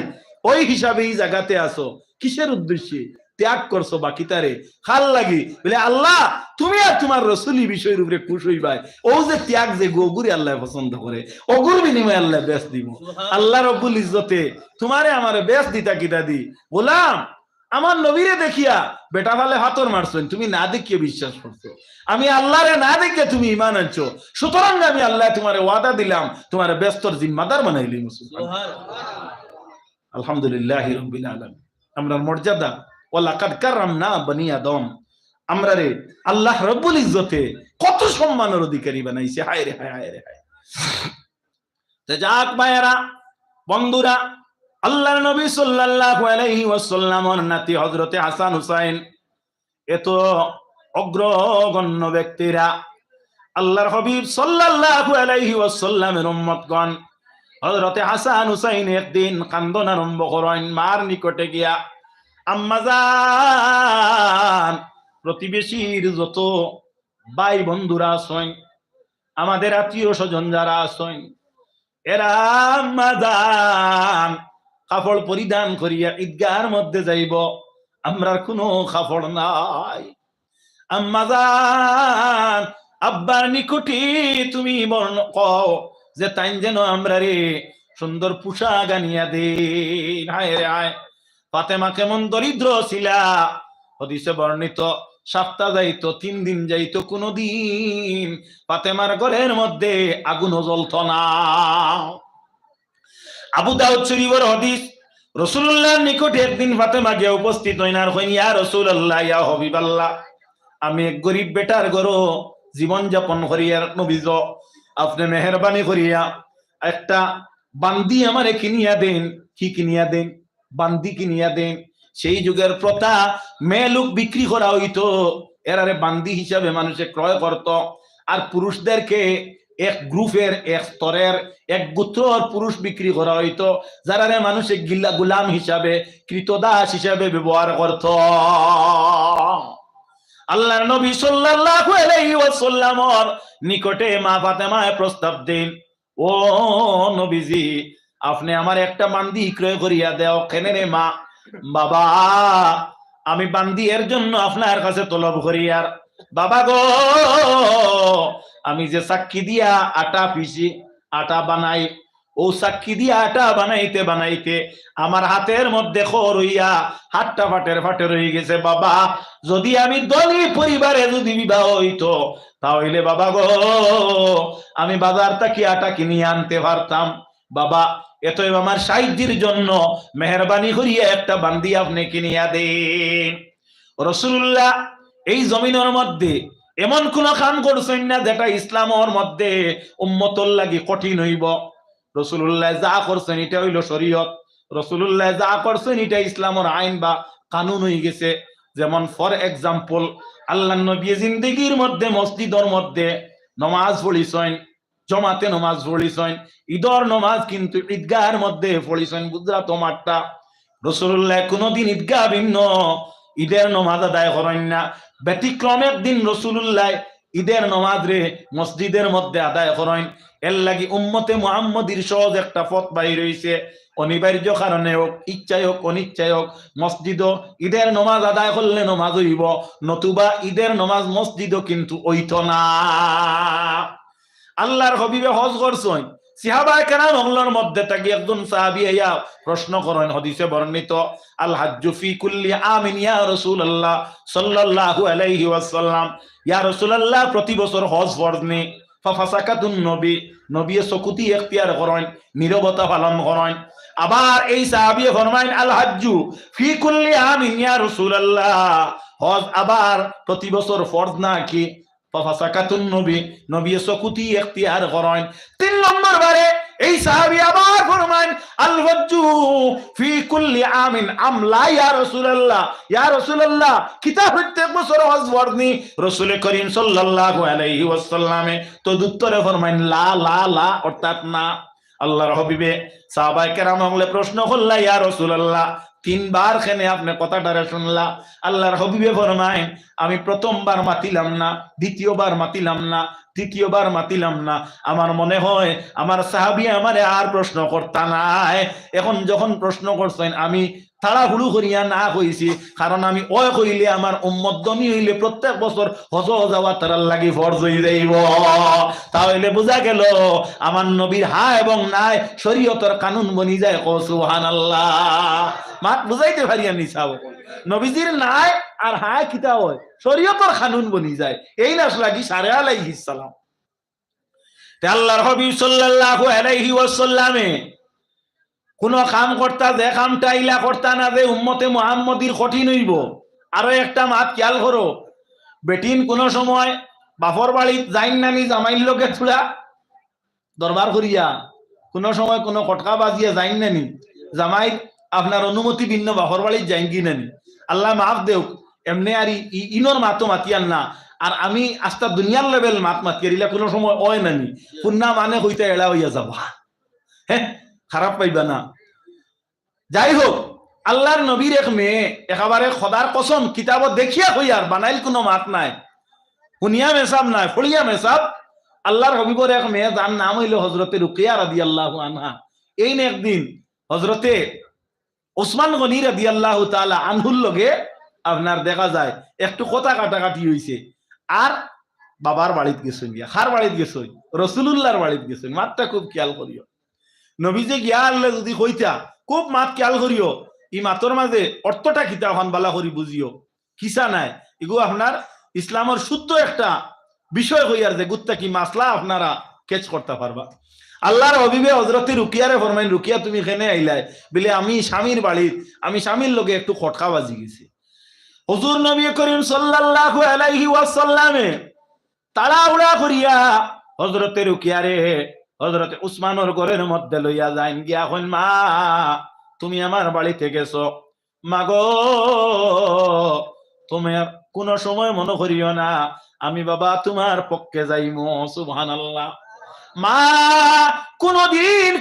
[SPEAKER 1] ওই হিসাবে এই জায়গাতে আসো কিসের উদ্দেশ্যে? ত্যাগ করছো বাকি তারে খাল লাগি বলে আল্লাহ তুমি আর তোমার রসুলি বিষয়ের উপরে খুশ হইবাই। ও যে ত্যাগ যে গোগুরি আল্লাহ পছন্দ করে, ওগুর বিনিময়ে আল্লাহ বেশ দিব। আল্লাহ রব্বুল ইজ্জতে তোমারে আমারে বেশ দিতা কিতা দি বললাম, আমার নবীরে দেখিয়া বেটা ভালে হাতর মারছেন, তুমি না দেখিয়ে বিশ্বাস করছো, আমি আল্লাহরে না দেখিয়ে তুমি ঈমান আনছো, সুতরাং আমি আল্লাহ তোমারে ওয়াদা দিলাম তোমারে ব্যস্তর জিম্মাদার বানাইলি। আলহামদুলিল্লাহি রাব্বিল আলামিন। আমরা মর্যাদা ওয়ালাকাদ কাররামনা বনি আদম, আমরা রে আল্লাহ রব্বুল ইজ্জতে কত সম্মানের অধিকারী বানাইছে। হায় রে হায়, হায় রে হায়। যাক ভাইয়েরা, বন্ধুরা, আল্লাহর নবী সাল্লাল্লাহু আলাইহি ওয়াসাল্লামের নাতি হযরতে হাসান হুসাইন, এত অগ্রগণ্য ব্যক্তিরা, আল্লাহর হাবিব সাল্লাল্লাহু আলাইহি ওয়াসাল্লামের উম্মতগণ, হযরতে হাসান হুসাইন একদিন কান্দন আরম্ভ করেন মার নিকটে গিয়া। আম্মাজান, প্রতিবেশীর যত ভাই বন্ধুরা আছেন, আমাদের আত্মীয় স্বজন যারা আছেন, এরা আম্মাজান কাপড় পরিধান করিয়া ঈদগাহের মধ্যে যাইব, আমরার কোনো কাপড় নাই। আম্মাজান, আব্বার নিকটে তুমি বর্ণ কও যে তাই যেন আমরা রে সুন্দর পোশাক আনিয়া দেন। হায় রে হায়, ফাতেমা কেমন দরিদ্র ছিলা, হাদিসে বর্ণিত, সপ্তাহ যাইতো, 3 দিন যাইতো, কোনদিন ফাতেমার ঘরের মধ্যে আগুনও জ্বলত না। আবু দাউদ শরীফের হাদিস, রাসূলুল্লাহর নিকটে একদিন ফাতেমা গিয়ে উপস্থিত হইন আর কইন, ইয়া রাসূলুল্লাহ, ইয়া হাবিবাল্লাহ, আমি এক গরিব বেটার ঘরে জীবন যাপন করি, আর নবীজ আপনি মেহেরবানি করিয়া একটা বান্দি আমারে কিনিয়া দেন। কি কিনিয়া দেন? বান্দি কিনিয়া দেন। সেই যুগের প্রথা, মেয়ে লোক বিক্রি করা হইতো, এরারে বান্দি হিসাবে মানুষে ক্রয় করত, আর পুরুষদেরকে এক গ্রুপের, এক স্তরের, এক গোত্রর পুরুষ বিক্রি করা হইতো, যারারে মানুষে গুলাম হিসাবে, কৃতদাস হিসাবে ব্যবহার করত। আল্লাহর নবী সাল্লাল্লাহু আলাইহি ওয়াসাল্লামের নিকটে মা ফাতেমায় প্রস্তাব দেন, ও নবীজি, আপনি আমার একটা বান্দি ক্রয় করিয়া দাও। কেন রে মা? বাবা, আমি বান্দি এর জন্য আপনার কাছে তলব করি। আর বাবা গো, আমি যে সাক্ষী দিয়া আটা পিসি, আটা বানাই, ও সাক্ষী দিয়া আটা বানাইতে বানাইতে আমার হাতের মধ্যে খর হইয়া হাতটা ফাটের হয়ে গেছে। বাবা, যদি আমি ধনী পরিবারে যদি বিবাহ হইতো, তাহলে বাবা গো, আমি বাজার থেকে আটা কিনিয়ে আনতে পারতাম। বাবা, এতএব আমার সাহায্যের জন্য মেহরবানি করিয়া একটা বান্দি আপনি কিনিয়া দেন। রাসূলুল্লাহ এই জমিনের মধ্যে এমন কোন কাম করছেন না যেটা ইসলামের মধ্যে উম্মতর লাগি কঠিন হইব। রাসূলুল্লাহ যা করছেন এটা হইল শরীয়ত, রাসূলুল্লাহ যা করছেন এটা ইসলামের আইন বা কানুন হয়ে গেছে। যেমন ফর এক্সাম্পল, আল্লাহর নবী জিন্দেগীর মধ্যে মসজিদের মধ্যে নামাজ পড়িছেন, জমাতে নামাজ পড়িছেন, ঈদের নামাজ কিন্তু ঈদগাহের মধ্যে পড়িছেন, গুজরাট মাঠটা। রাসূলুল্লাহ কোনদিন ঈদগাহ ভিন্ন ঈদের নামাজ আদায় করেন না। ব্যতিক্রম একদিন রাসূলুল্লাহ ঈদের নামাজ রে মসজিদের মধ্যে আদায় করেন। এর লাগি উম্মতে মুহাম্মদীর সহজ একটা পথ বাইর হইছে, অনিবার্য কারণে হোক, ইচ্ছায় হোক, অনিচ্ছায় হোক, মসজিদও ঈদের নামাজ আদায় করলে নামাজ হইব, নতুবা ঈদের নামাজ মসজিদও কিন্তু হইতো না। আল্লাহর হাবিবে হজ করছেন, সাহাবায়ে কেরাম হলর মধ্যে থাকি একজন সাহাবী আইয়া প্রশ্ন করেন, হাদিসে বর্ণিত, আল হাজ্জু ফি কুল্লি আমিন ইয়া রাসূলুল্লাহ সাল্লাল্লাহু আলাইহি ওয়াসাল্লাম, ইয়া রাসূলুল্লাহ, প্রতি বছর হজ ফরজ নি। ফাসাকাতুন নবী, নবী সুকুতি ইখতিয়ার করেন, নীরবতা পালন করেন। আবার এই সাহাবী ফরমাইন, আল হাজ্জু ফি কুল্লি আমিন ইয়া রাসূলুল্লাহ, হজ আবার প্রতি বছর ফরজ না কি? ফাসাকাতুন নবী, নবী সুকুতি ইখতিয়ার করেন। 3 নম্বর বারে এই সাহাবী আবার ফরমান, আল হাজ্জু ফি কুল্লি আমিন আম লা ইয়া রাসূলুল্লাহ, ইয়া রাসূলুল্লাহ, কিতা প্রত্যেক বছর হজ ফরজ নি? রাসূল করিম সাল্লাল্লাহু আলাইহি ওয়াসাল্লামে তো উত্তরে ফরমান, লা লা লা, অর্থাৎ না। আল্লাহর হাবিবে সাহাবায়ে কেরাম হলে প্রশ্ন করলা, ইয়া রাসূলুল্লাহ, 3 বার কেনে আপনি কথাটারে শুনলা? আল্লাহর হাবিবে ফরমায়, আমি প্রথমবার মাতিলাম না, দ্বিতীয়বার মাতিলাম না, তৃতীয়বার মাতিলাম না। আমার মনে হয় আমার সাহাবী আমারে আর প্রশ্ন করতা নাই। এখন যখন প্রশ্ন করছেন, আমি তাড়াহুড়ো করিয়া না কইছি, কারণ আমি ওই কইলে আমার উম্মত দমি হইলে প্রত্যেক বছর হজ যাওয়া তারার লাগি ফরজ হয়ে যাইব। তাহলে বোঝা গেল আমার নবীর হা এবং নাই শরীয়তের কানুন বনি যায়। কও সুবহানাল্লাহ। মাত বুঝাইতে পারি আমি সাব, নবীজির নাই আর হায় কিতা হয়, শরীয়তের কানুন বনি যায়। এই নাস লাগি সারে আলাইহিস সালাম। তে আল্লাহর হাবিব সাল্লাল্লাহু আলাইহি ওয়াসাল্লামে কোন কাম করতা, যে কামটা ইলা করতা না যে উম্মতে মুহাম্মদীর কঠিন হইব। আরো একটা মাত খেয়াল করো, বেটিন কোন সময় বাপর বাড়িত যাইন নানি জামাইর লোকে থুড়া দরবার করিয়া কোনো সময় কোনো কটকা বাজিয়া যাইন না নি, জামাই আপনার অনুমতি ভিন্ন বাহর বাড়ির যাইন কি নানি, আল্লাহ মাফ দেওক, এমনি আর ইনর মাতো মাতিয়ান না, আর আমি আস্তা দুনিয়ার লেভেল মাত মাতিয়ারিলা কোনো সময় ওই নানি পুন্না মানে হইতে এড়া হইয়া যাবা, হ্যাঁ খারাপ পাইবা না। যাই হোক, আল্লাহর নবীর এক মেয়ে একেবারে খোদার কসম কিতাবত দেখিয়া হইয়ার বানাইল কোনো মাত নাই, শুনিয়া মেসাব নাই, ফড়িয়া মেসাব। আল্লাহর হবিবর এক মেয়ে যার নাম হইল হজরতে রুকিয়া রাদিয়াল্লাহু আনহা। এই না একদিন হজরতে ওসমান গনি রাদিয়াল্লাহু তাআলা আনহুর লগে আপনার দেখা যায় একটু কথা কাটাকাটি হইছে, আর বাবার বাড়িত গেছেন, গিয়া খার বাড়িত গেছেন, রসুলুল্লাহর বাড়িত গেছেন। মাতটা খুব খেয়াল করিও, নবী যে গিয়া আল্লাহ যদি কইতা খুব মাত খেয়াল করিও, ই মাতর মাঝে অর্থটা কিতা হন বালা করি বুঝিও, কিসা নাই এগু আপনার ইসলামের শুদ্ধ একটা বিষয় হইয়ার যে গুত্তা কি মাসলা আপনারা কেচ করতে পারবা। আল্লাহর হবিবে হযরতে রুকিয়ারে ফরমাইন, রুকিয়া তুমি এখানে আইলাই বলে আমি স্বামীর বাড়িত, আমি স্বামীর লগে একটু খটকা বাজি গেছি। হুজুর নবী করিম সাল্লাল্লাহু আলাইহি ওয়াসাল্লামে তাড়াহুড়া করিয়া হযরতে রুকিয়ারে হযরতে উসমানের ঘরের মধ্যে লইয়া যাইন, গিয়া কইন মা তুমি আমার বাড়িতে গেছো, মাগো তুমি কোন সময় মনে করিও না আমি বাবা তোমার পক্ষে যাইমু। সুবহানাল্লাহ। মা কোনদিন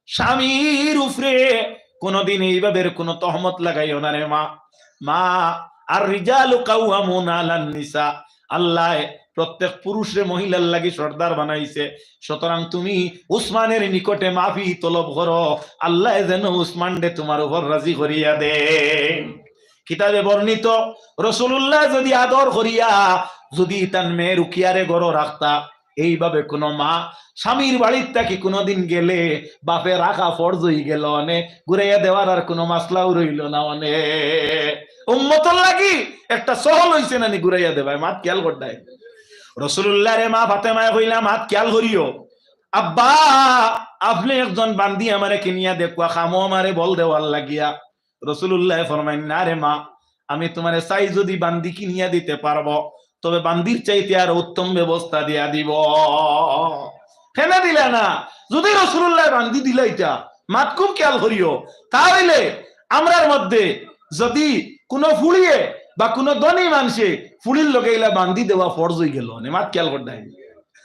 [SPEAKER 1] স্বামীর উপরে কোনদিন এইভাবে কোন তহমত লাগাইও না রে মা। মা আর রিজালু কাওয়ামুনা আলান নিসা, আল্লাহ প্রত্যেক পুরুষরে মহিলার লাগি সর্দার বানাইছে, সুতরাং তুমি উসমানের নিকটে মাফি তলব করো, আল্লাহ যেন উসমান দে তোমার উপর রাজি করিয়া দেন। কিতাবে বর্ণিত রাসূলুল্লাহ যদি আদর করিয়া যদি তার মেয়ে রুকিয়ারে গড় রাখতা, এইভাবে কোন মা স্বামীর বাড়ির থেকে কোনদিন গেলে বাপে রাখা ফরজ হয়ে গেল, অনেক ঘুরাইয়া দেওয়ার আর কোনো মাসলাও রইল না, অনেক উম্মতর লাগি একটা সহল হইছে না নি ঘুরাইয়া দেবাই। মাত খেয়াল করতাই রাসূলুল্লাহ রে মা ফাতেমা কইলা মাত খেয়াল করিও, আব্বা আপনি একজন বান্দি আমারে কিনিয়া দেখবা, খামো আমারে বল দেওয়ার লাগিয়া। রাসূলুল্লাহ ফরমাইন না রে মা, আমি তোমারে চাই যদি বান্দি কিনিয়া দিতে পারবো, তবে বান্দির চাইতে আর উত্তম ব্যবস্থা দিয়া দিব। হেনা দিলা না, যদি রাসূলুল্লাহ বান্দি দিলাইতা, মাত খুব খেয়াল করিও, তাহলে আমরার মধ্যে যদি কোনো ফুড়িয়ে বা কোনো ধনী মানুষে ফুড়ির লগাইলা বান্দি দেওয়া ফরজ হয়ে গেল, মাত খেয়াল করতাই।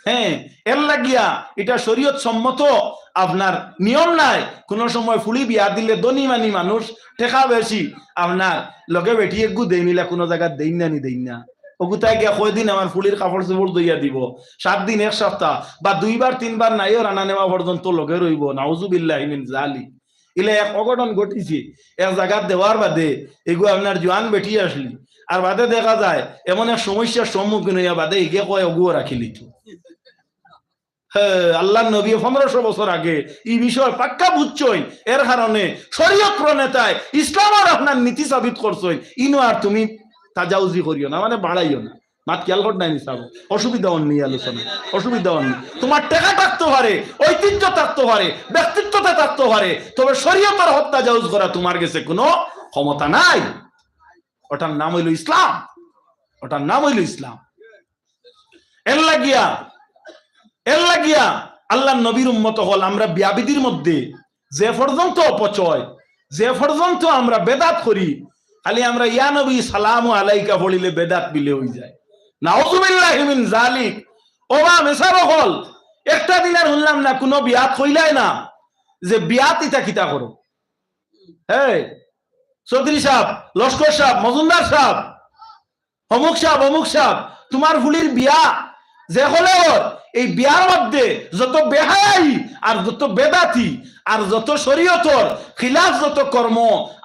[SPEAKER 1] হ্যাঁ, এর লাগিয়া এটা শরীয়ত সম্মত আপনার নিয়ম নাই। কোন সময় ফুলি বিয়া দিলে ধনী মানি মানুষ টেকা বেশি আপনার লগে বেটি একগু দেই নিলা, কোনো জায়গা দেই না নি দেই না, ওগুতায় গিয়া কয়দিন আমার ফুলির কাপড় চোপড় দইয়া দিব, 7 দিন 1 সপ্তাহ বা 2 বার 3 বার নাইও রান্না নেওয়া পর্যন্ত লগে রইব। নাউজুবিল্লাহি মিন জালিক। ইলে এক অঘটন ঘটিছে, এক জায়গা দেওয়ার বাদে এগু আপনার জোয়ান বেটি আসলি, আর বাদে দেখা যায় এমন এক সমস্যার সম্মুখীন হইয়া বাদে এগে কয় অগুও রাখিলি। আল্লাহ নবী 1500 বছর আগে এই বিষয় পাক্কা বুঝছই, এর কারণে শরীয়ত প্রণেতায় ইসলামের আপনার নীতি সাবিত করছই, ইনো আর তুমি তাজাউজি করিও না, মানে বাড়াইও না। মাত খেয়াল কর নাই নিসাব, অসুবিধা অন্য আলোচনা, অসুবিধা অন্য। তোমার টাকা থাকতে পারে, ঐতিহ্য থাকতে পারে, ব্যক্তিত্বতা থাকতে পারে, তবে শরীয়তের হত্যা জাউজ করা তোমার কাছে কোনো ক্ষমতা নাই। ওটার নাম হইল ইসলাম, ওটার নাম হইল ইসলাম। এর লাগিয়া আল্লাহ নবীর উম্মত হল আমরা বিয়াবিদির মধ্যে যে পর্যন্ত অপচয়, যে পর্যন্ত আমরা বেদাত করি, খালি আমরা ইয়া নবী সালামু আলাইকা বলিলে বেদাত বিলে হয়ে যায়। নাউজুবিল্লাহি মিন জালিক। ওবা মেসাব হল একটা দিন আর শুনলাম না কোনো বিয়াত কইলাই না যে বিয়াত ইটা কিতা করো। হ্যাঁ চৌধুরী সাহেব, লস্কর সাহেব, মজুমদার সাহেব, অমুক সাহেব, তোমার ফুলির বিয়া যে হলে এই বিয়ার মধ্যে যত বেহাই আর যত বেদাতি আর যত শরীয়তর খিলাফ যত কর্ম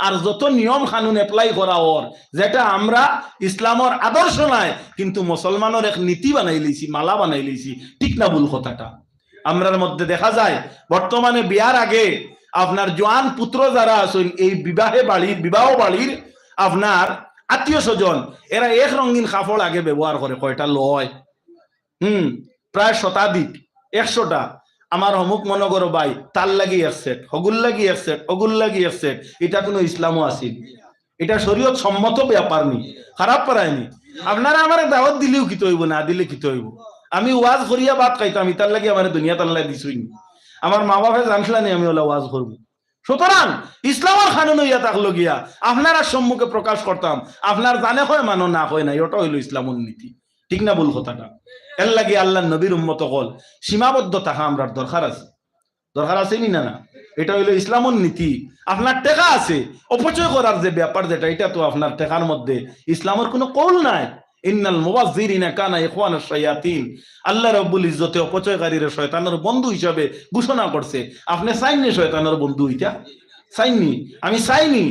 [SPEAKER 1] আর যত নিয়ম কানুন এপ্লাই করা ওর, যেটা আমরা ইসলামের আদর্শ নাই কিন্তু মুসলমানের এক নীতি বানাই লইছি, মালা বানাই লইছি, ঠিক না ভুল কথাটা? আমরার মধ্যে দেখা যায় বর্তমানে বিয়ার আগে আপনার জোয়ান পুত্র যারা আছেন এই বিবাহ বাড়ির আপনার আত্মীয় স্বজন, এরা এক রঙিন কাপড় আগে ব্যবহার করে, কয়টা লয় প্রায় শতাধিক 100টা। আমার অমুক মনে করো ভাই তার লাগি এক সেট, হগুল লাগি এক সেট, অগুল লাগি এক সেট। এটা কোনো ইসলামও আসিল, এটা শরীয়ত সম্মত ব্যাপার নি, খারাপ পারায়নি। আপনারা আমার দাওয়াত দিলেও কিতে হইব, না দিলে কিতে হইব। আমি ওয়াজ করিয়া ভাত খাইতাম, ইতার লাগে আমার দুনিয়া তাল্লা দিছুই। আমার মা বাপে জানছিল না আমি ওলা ওয়াজ করব। সুতরাং ইসলামের কানুন হইয়া থাকলো গিয়া আপনারা সম্মুখে প্রকাশ করতাম, আপনার জানে হয় মানো না হয় নাই, ওটা হইল ইসলামের নীতি। ঠিক না ভুল কথাটা? এর লাগে আল্লাহ নবীর উম্মত হল সীমাবদ্ধ থাকা আমরা দরকার আছে, দরকার আছে নি না? না, এটা হইলো ইসলামের নীতি। আপনার টেকা আছে, অপচয় করার যে ব্যাপার যেটা, এটা তো আপনার টেকার মধ্যে ইসলামের কোনো কৌল নাই। ইন্নাল মুবাযযিরিনা কানা ইখওয়ানাশ শায়াতিন, আল্লাহ রাব্বুল ইজ্জতে অপচয়কারীরা শয়তানের বন্ধু হিসাবে ঘোষণা করছে। আপনি চাইনি শয়তানের বন্ধু হইতা? চাইনি? আমি চাইনি,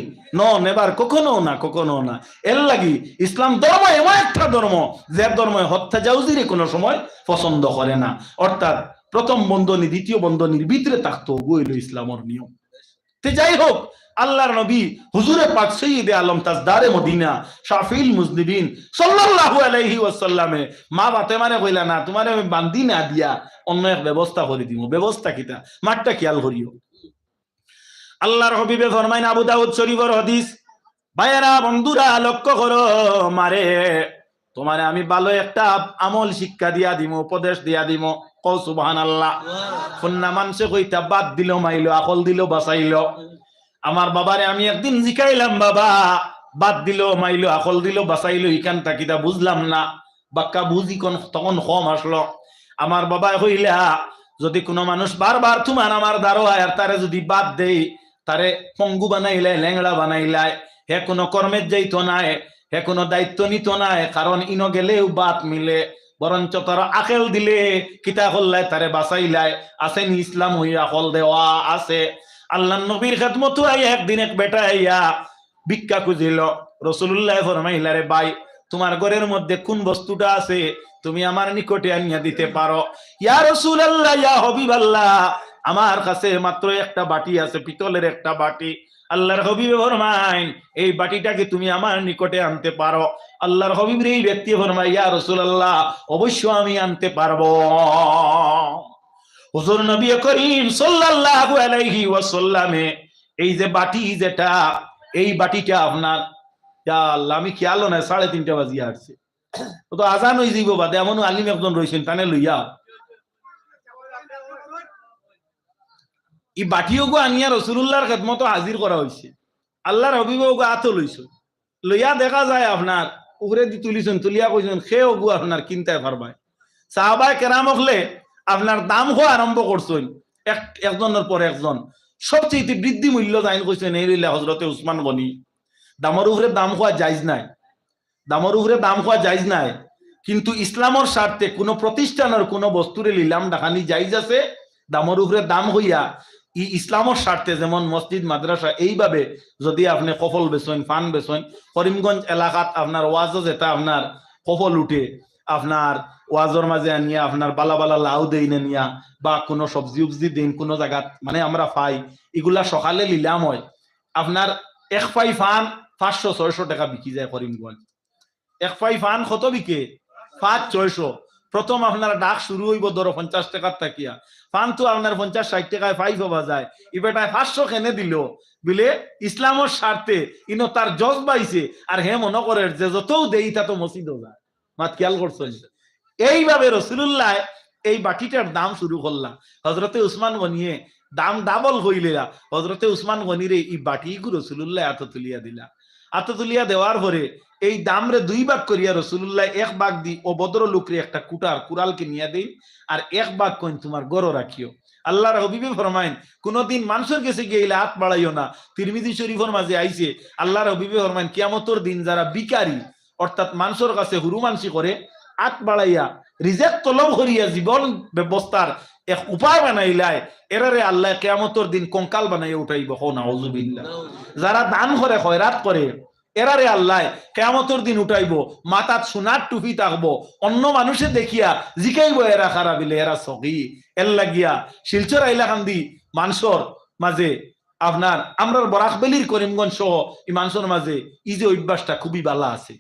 [SPEAKER 1] নেবার কখনো না, কখনো না। এর লাগি ইসলাম ধর্ম এমন একটা ধর্ম যে ধর্ম হত্যা জাউজিরে কোনো সময় পছন্দ করে না। অর্থাৎ প্রথম বন্ধনী দ্বিতীয় বন্ধনীর ভিতরে থাকতো, বইল ইসলামের নিয়ম। তে যাই হোক, আল্লাহর নবী হুজুরে পাক সাইয়্যিদে আলম তাজদারে মদিনা শাফিউল মুজনিবিন সাল্লাল্লাহু আলাইহি ওয়াসাল্লামে মা ফাতেমারে কইলা, না তোমারে আমি বান্ধি না দিয়া অন্য এক ব্যবস্থা করে দিব। ব্যবস্থা কিটা? মাঠটা খেয়াল করিও। আল্লাহর হাবিবে ফরমাইন, আবু দাউদ শরীফের হাদিস, ভাইয়েরা বন্ধুরা লক্ষ্য করো, মারে তোমারে আমি ভালো একটা আমল শিক্ষা দিয়া দিব, উপদেশ দিয়া দিব। কও সুবহানাল্লাহ। ফন্না মানুষে কইতা বাদ দিল মাইলো, আকল দিল বাঁচাইলো। আমার বাবারে আমি একদিন জিকাইলাম, বাবা বাদ দিল মাইলো, আকল দিল বাঁচাইলো, ইখান তাকিটা বুঝলাম না। বাক্কা বুঝি তখন কম আসলো। আমার বাবা কইলা, যদি কোনো মানুষ বারবার তোমার আমার দ্বারো আর তারে যদি বাদ দেই, তারে পঙ্গু বানাইলাই, ল্যাংড়া বানাইলাই, হে কোনো কর্মের যাইতো নাই, হে কোনো দায়িত্ব নিত নাই, কারণ ইনো গেলেও বাদ মিলে, বরঞ্চ তার আকেল দিলে কিতা করলাই তারে বাঁচাইলাই। আসেন ইসলাম হইয়া আকল দেওয়া আছে। আল্লাহ নবীর খেদমত আইয়া একদিন এক বেটা আইয়া ভিক্ষা খুঁজিল। রাসূলুল্লাহ ফরমাইলা, রে ভাই, তোমার ঘরের মধ্যে কোন বস্তুটা আছে তুমি আমার নিকটে আনিয়া দিতে পারো? ইয়া রাসূলুল্লাহ, ইয়া হাবিবাল্লাহ, আমার কাছে মাত্র একটা বাটি আছে, পিতলের একটা বাটি। আল্লাহর হাবিব ফরমাইন, এই বাটিটাকে তুমি আমার নিকটে আনতে পারো? আল্লাহর হাবিব এই ব্যক্তি ফরমায়, ইয়া রাসূলুল্লাহ, অবশ্যই আমি আনতে পারবো। হুজুর নবী করিম সাল্লাল্লাহু আলাইহি ওয়াসাল্লামে এই যে বাটি যেটা, এই বাটিটা আপনার, ইয়া আল্লাহ, আমি খেয়াল নাই 3:30 বাজিয়া আসছে, তো আজান হয়ে যাইব বাদে। এমন আলিম একজন রয়েছেন, তানে লইয়া এই বাটিও গো আনিয়া রাসূলুল্লাহর খেদমত হাজির করা হয়েছে। আল্লাহর হাবিবও গো আতো লইছ, লইয়া দেখা যায় আপনার উপরে দি তুলিছেন, তুলিয়া কইছেন খেও গো আপনার কিনতে পারবাই। সাহাবায়ে কেরাম হলে আপনার দাম হওয়া আরম্ভ করছেন একজনের পর একজন। সবচেয়ে বৃদ্ধি মূল্য জাইন কইছেন এই লইলা হযরতে উসমান গনি। দামের উপরে দাম হওয়া জায়েজ নাই, দামের উপরে দাম হওয়া জায়েজ নাই, কিন্তু ইসলামের স্বার্থে কোন প্রতিষ্ঠানের কোন বস্তুরে লিলাম দেখানি জায়েজ আছে। দামের উপরে দাম হইয়া ইসলামের স্বার্থে, যেমন মসজিদ মাদ্রাসা, এইভাবে যদি আপনি কফল বেচেন, ফান বেচেন, করিমগঞ্জ এলাকাত আপনার ওয়াজ যেটা আপনার কফল উঠে, আপনার ওয়াজর মাঝে আনিয়া আপনার বালা বালা লাউ দেই না নিয়া, বা কোনো সবজি উবজি দিন কোন জায়গাত মানে আমরা পাই, এগুলা সকালে লিলাম হয়। আপনার এক পাই ফান 500-600 টাকা বিকি যায় করিমগঞ্জ। এক পাই ফান কত বিকে? 500-600। প্রথম আপনার ডাক শুরু হইব ধরো 50 টাকার থাকিয়া, ফান তো আপনার 50-60 টাকায় পাই পাওয়া যায়। এবারটায় 500 কেনে দিল বলে ইসলামের স্বার্থে ইনো তার জজ পাইছে, আর হে মনে করে যে যতও দেই তা তো মসজিদও যায়। মাত খেয়াল করছেন? এইভাবে রাসূলুল্লাহ এই বাটিটার দাম শুরু করলা। হযরতে উসমান গনিয়ে দাম ডাবল হইলা। হযরতে উসমান গনির এই বাটিগু রাসূলুল্লাহ এত তুলিয়া দিলা। এত তুলিয়া দেওয়ার পরে এই দামরে 2 ভাগ করিয়া রাসূলুল্লাহ 1 ভাগ দি ও বদর লোকরে একটা কুড়ালকে নিয়ে দেই, আর 1 ভাগ কইন তোমার গরো রাখিও। আল্লাহর হাবিবে ফরমাইন, কোনদিন মানুষের কাছে গিয়ে হাত বাড়াইও না। তিরমিজি শরীফের মাঝে আইছে, আল্লাহর হাবিবে ফরমাইন, কিয়ামতের দিন যারা ভিখারি অর্থাৎ মানুষের কাছে হুরুমানসি করে, হাত বাড়াইয়া রিজেক তলব করিয়া জীবন ব্যবস্থার এক উপায় বানাইলাই, এরারে আল্লাহ কিয়ামতের দিন কঙ্কাল বানাইয়া উঠাইব। নাউযুবিল্লাহ। যারা দান করে, খয়রাত করে, এরারে আল্লাহ কিয়ামতের দিন উঠাইব, মাথাত সোনার টুপি থাকবো, অন্য মানুষে দেখিয়া জিকাইব এরা খারাপিলে, এরা সগি। এর লাগিয়া শিলচর আইলাকান্দি মানুষের মাঝে আপনার আমরা বরাকবেলির করিমগঞ্জ সহ এই মানুষের মাঝে এই যে অভ্যাসটা খুবই বালা আছে,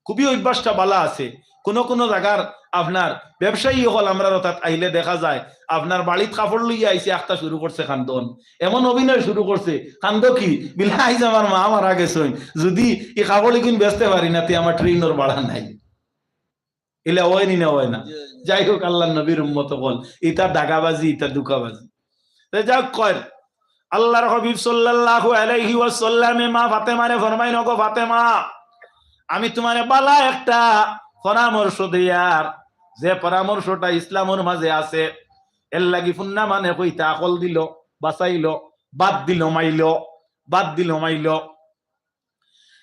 [SPEAKER 1] খুবই অভ্যাসটা বালা আছে। কোন কোন জায়গার আপনার ব্যবসায়ী হল আমরা অর্থাৎ আইলে দেখা যায় আপনার বাড়িত কাপড় লইয়া আইসে একটা শুরু করছে কান্দন, এমন অভিনয় শুরু করছে, কান্দ কি বিলা আইজ আমার মা মারা গেছেন, যদি এই কাপড় কিন বেচতে পারি না তে আমার ট্রেনের ভাড়া নাই। এলে ওই নি না ওই না। যাই হোক, আল্লাহ নবীর উম্মত বল এটা দাগাবাজি, এটা দুকাবাজি। যাক কয় আল্লাহর হাবিব সাল্লাল্লাহু আলাইহি ওয়াসাল্লামে মা ফাতেমারে ফরমাইন, ওগো ফাতেমা, আমি তোমারে বালা একটা পরামর্শ দিয়ার, যে পরামর্শটা ইসলামের মাঝে আছে, এর লাগি ফুন্না মানে কইতা আকল দিল, বাঁচাইল, বাদ দিল মাইল, বাদ দিল মাইল।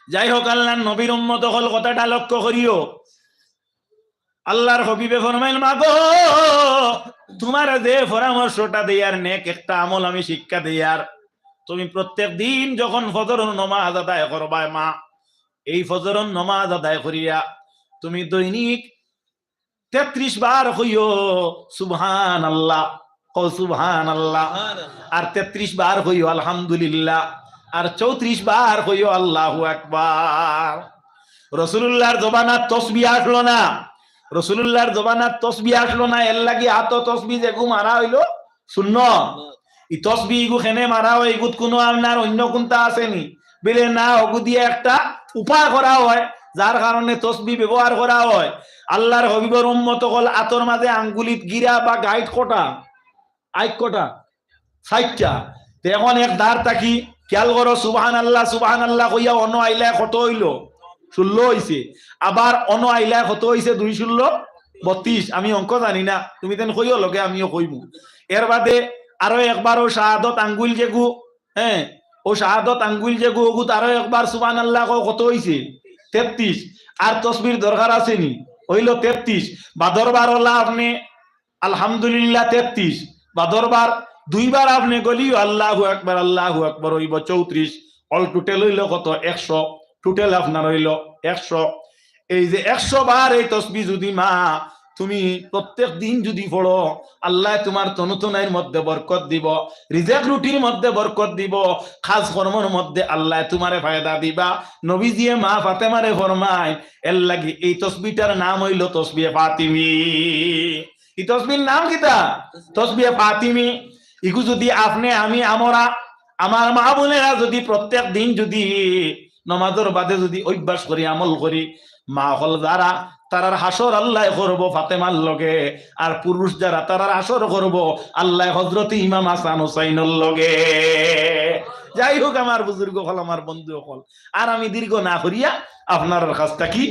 [SPEAKER 1] যাই হোক, আল্লাহর নবীর উম্মত হল কথাটা লক্ষ্য করিও। আল্লাহর হাবিবে ফরমাইল, মাগো তোমার যে পরামর্শটা দেয়ার নেক একটা আমল আমি শিক্ষা দেয়ার, তুমি প্রত্যেক দিন যখন ফজরের নামাজ আদায় করবা মা, এই ফজরের নামাজ আদায় করিয়া তুমি দৈনিক 33 বার কইও সুবহানাল্লাহ, ও সুবহানাল্লাহ, আর 33 বার কইও আলহামদুলিল্লাহ, আর 34 বার কইও আল্লাহু আকবার। রাসূলুল্লাহর জবানাত তাসবিহ আসলো না, রাসূলুল্লাহর জবানাত তাসবিহ আসলো না, এর লাগি আত তাসবিহ যেগু মারা হইলো শূন্য। ই তাসবিহ গু খেনে মারা হয়, এগুত কোনো আপনার অন্য কোনটা আসেনি বলে না, ওগু দিয়ে একটা উপায় করা হয় যার কারণে তাসবিহ ব্যবহার করা হয়। আল্লাহর হাবিবের উম্মত হল আতর মাঝে আঙ্গুলিত গিরা বা গাইড কোটা, আইক কোটা 60টা। এখন এক ধার তাকি খেয়াল করো, সুবহানাল্লাহ সুবহানাল্লাহ কইয়া অন আইলা কত হইলো 16 হইছে, আবার অন আইলা কত হইছে 2 16 32। আমি অঙ্ক জানি না, তুমি তেন কইও লগে আমিও কইমু। এর বাদে আরো একবার ও শাহাদত আঙ্গুল যেগু, হ্যাঁ ও শাহাদত আঙ্গুল যেগু ওগু আরো একবার সুবহানাল্লাহ কত হইছে 33। আর তাসবির দরকার আছে নি, হইলো 33। বাদরবার হলা আপনি আলহামদুলিল্লাহ 33, বাদরবার দুইবার আপনি গলিও আল্লাহু আকবার হইব 34। অল টোটাল হইল কত 100, টোটাল আপনার হইল 100। এই যে 100 বার এই তাসবিহ যদি মা তুমি প্রত্যেক দিন যদি পড়ো, আল্লাহ তোমার তনুতনাইর মধ্যে বরকত দিব, রিজিক রুটির মধ্যে বরকত দিব, খাস কর্মের মধ্যে আল্লাহ তোমারে ফায়দা দিবা। নবীজিয়ে মা ফাতেমারে ফরমায়, এর লাগি এই তাসবিহটার নাম হইল তাসবিহ ফাতিমি। এই তাসবিহর নাম কিটা? তাসবিহ ফাতিমি। ইগু যদি আপনি আমি আমরা আমার মা বোনেরা যদি প্রত্যেক দিন যদি নামাজের বাদে যদি অভ্যাস করি, আমল করি, মা হল যারা তারার হাসর আল্লাহ করবো ফাতেমার লগে, আর পুরুষ যারা তারার হাসর করবো আল্লাহ হযরত ইমাম হাসান হুসাইনের লগে। যাই হোক আমার বুজুর্গ হল, আমার বন্ধু হল, আর আমি দীর্ঘ না করিয়া আপনার কাছটা কি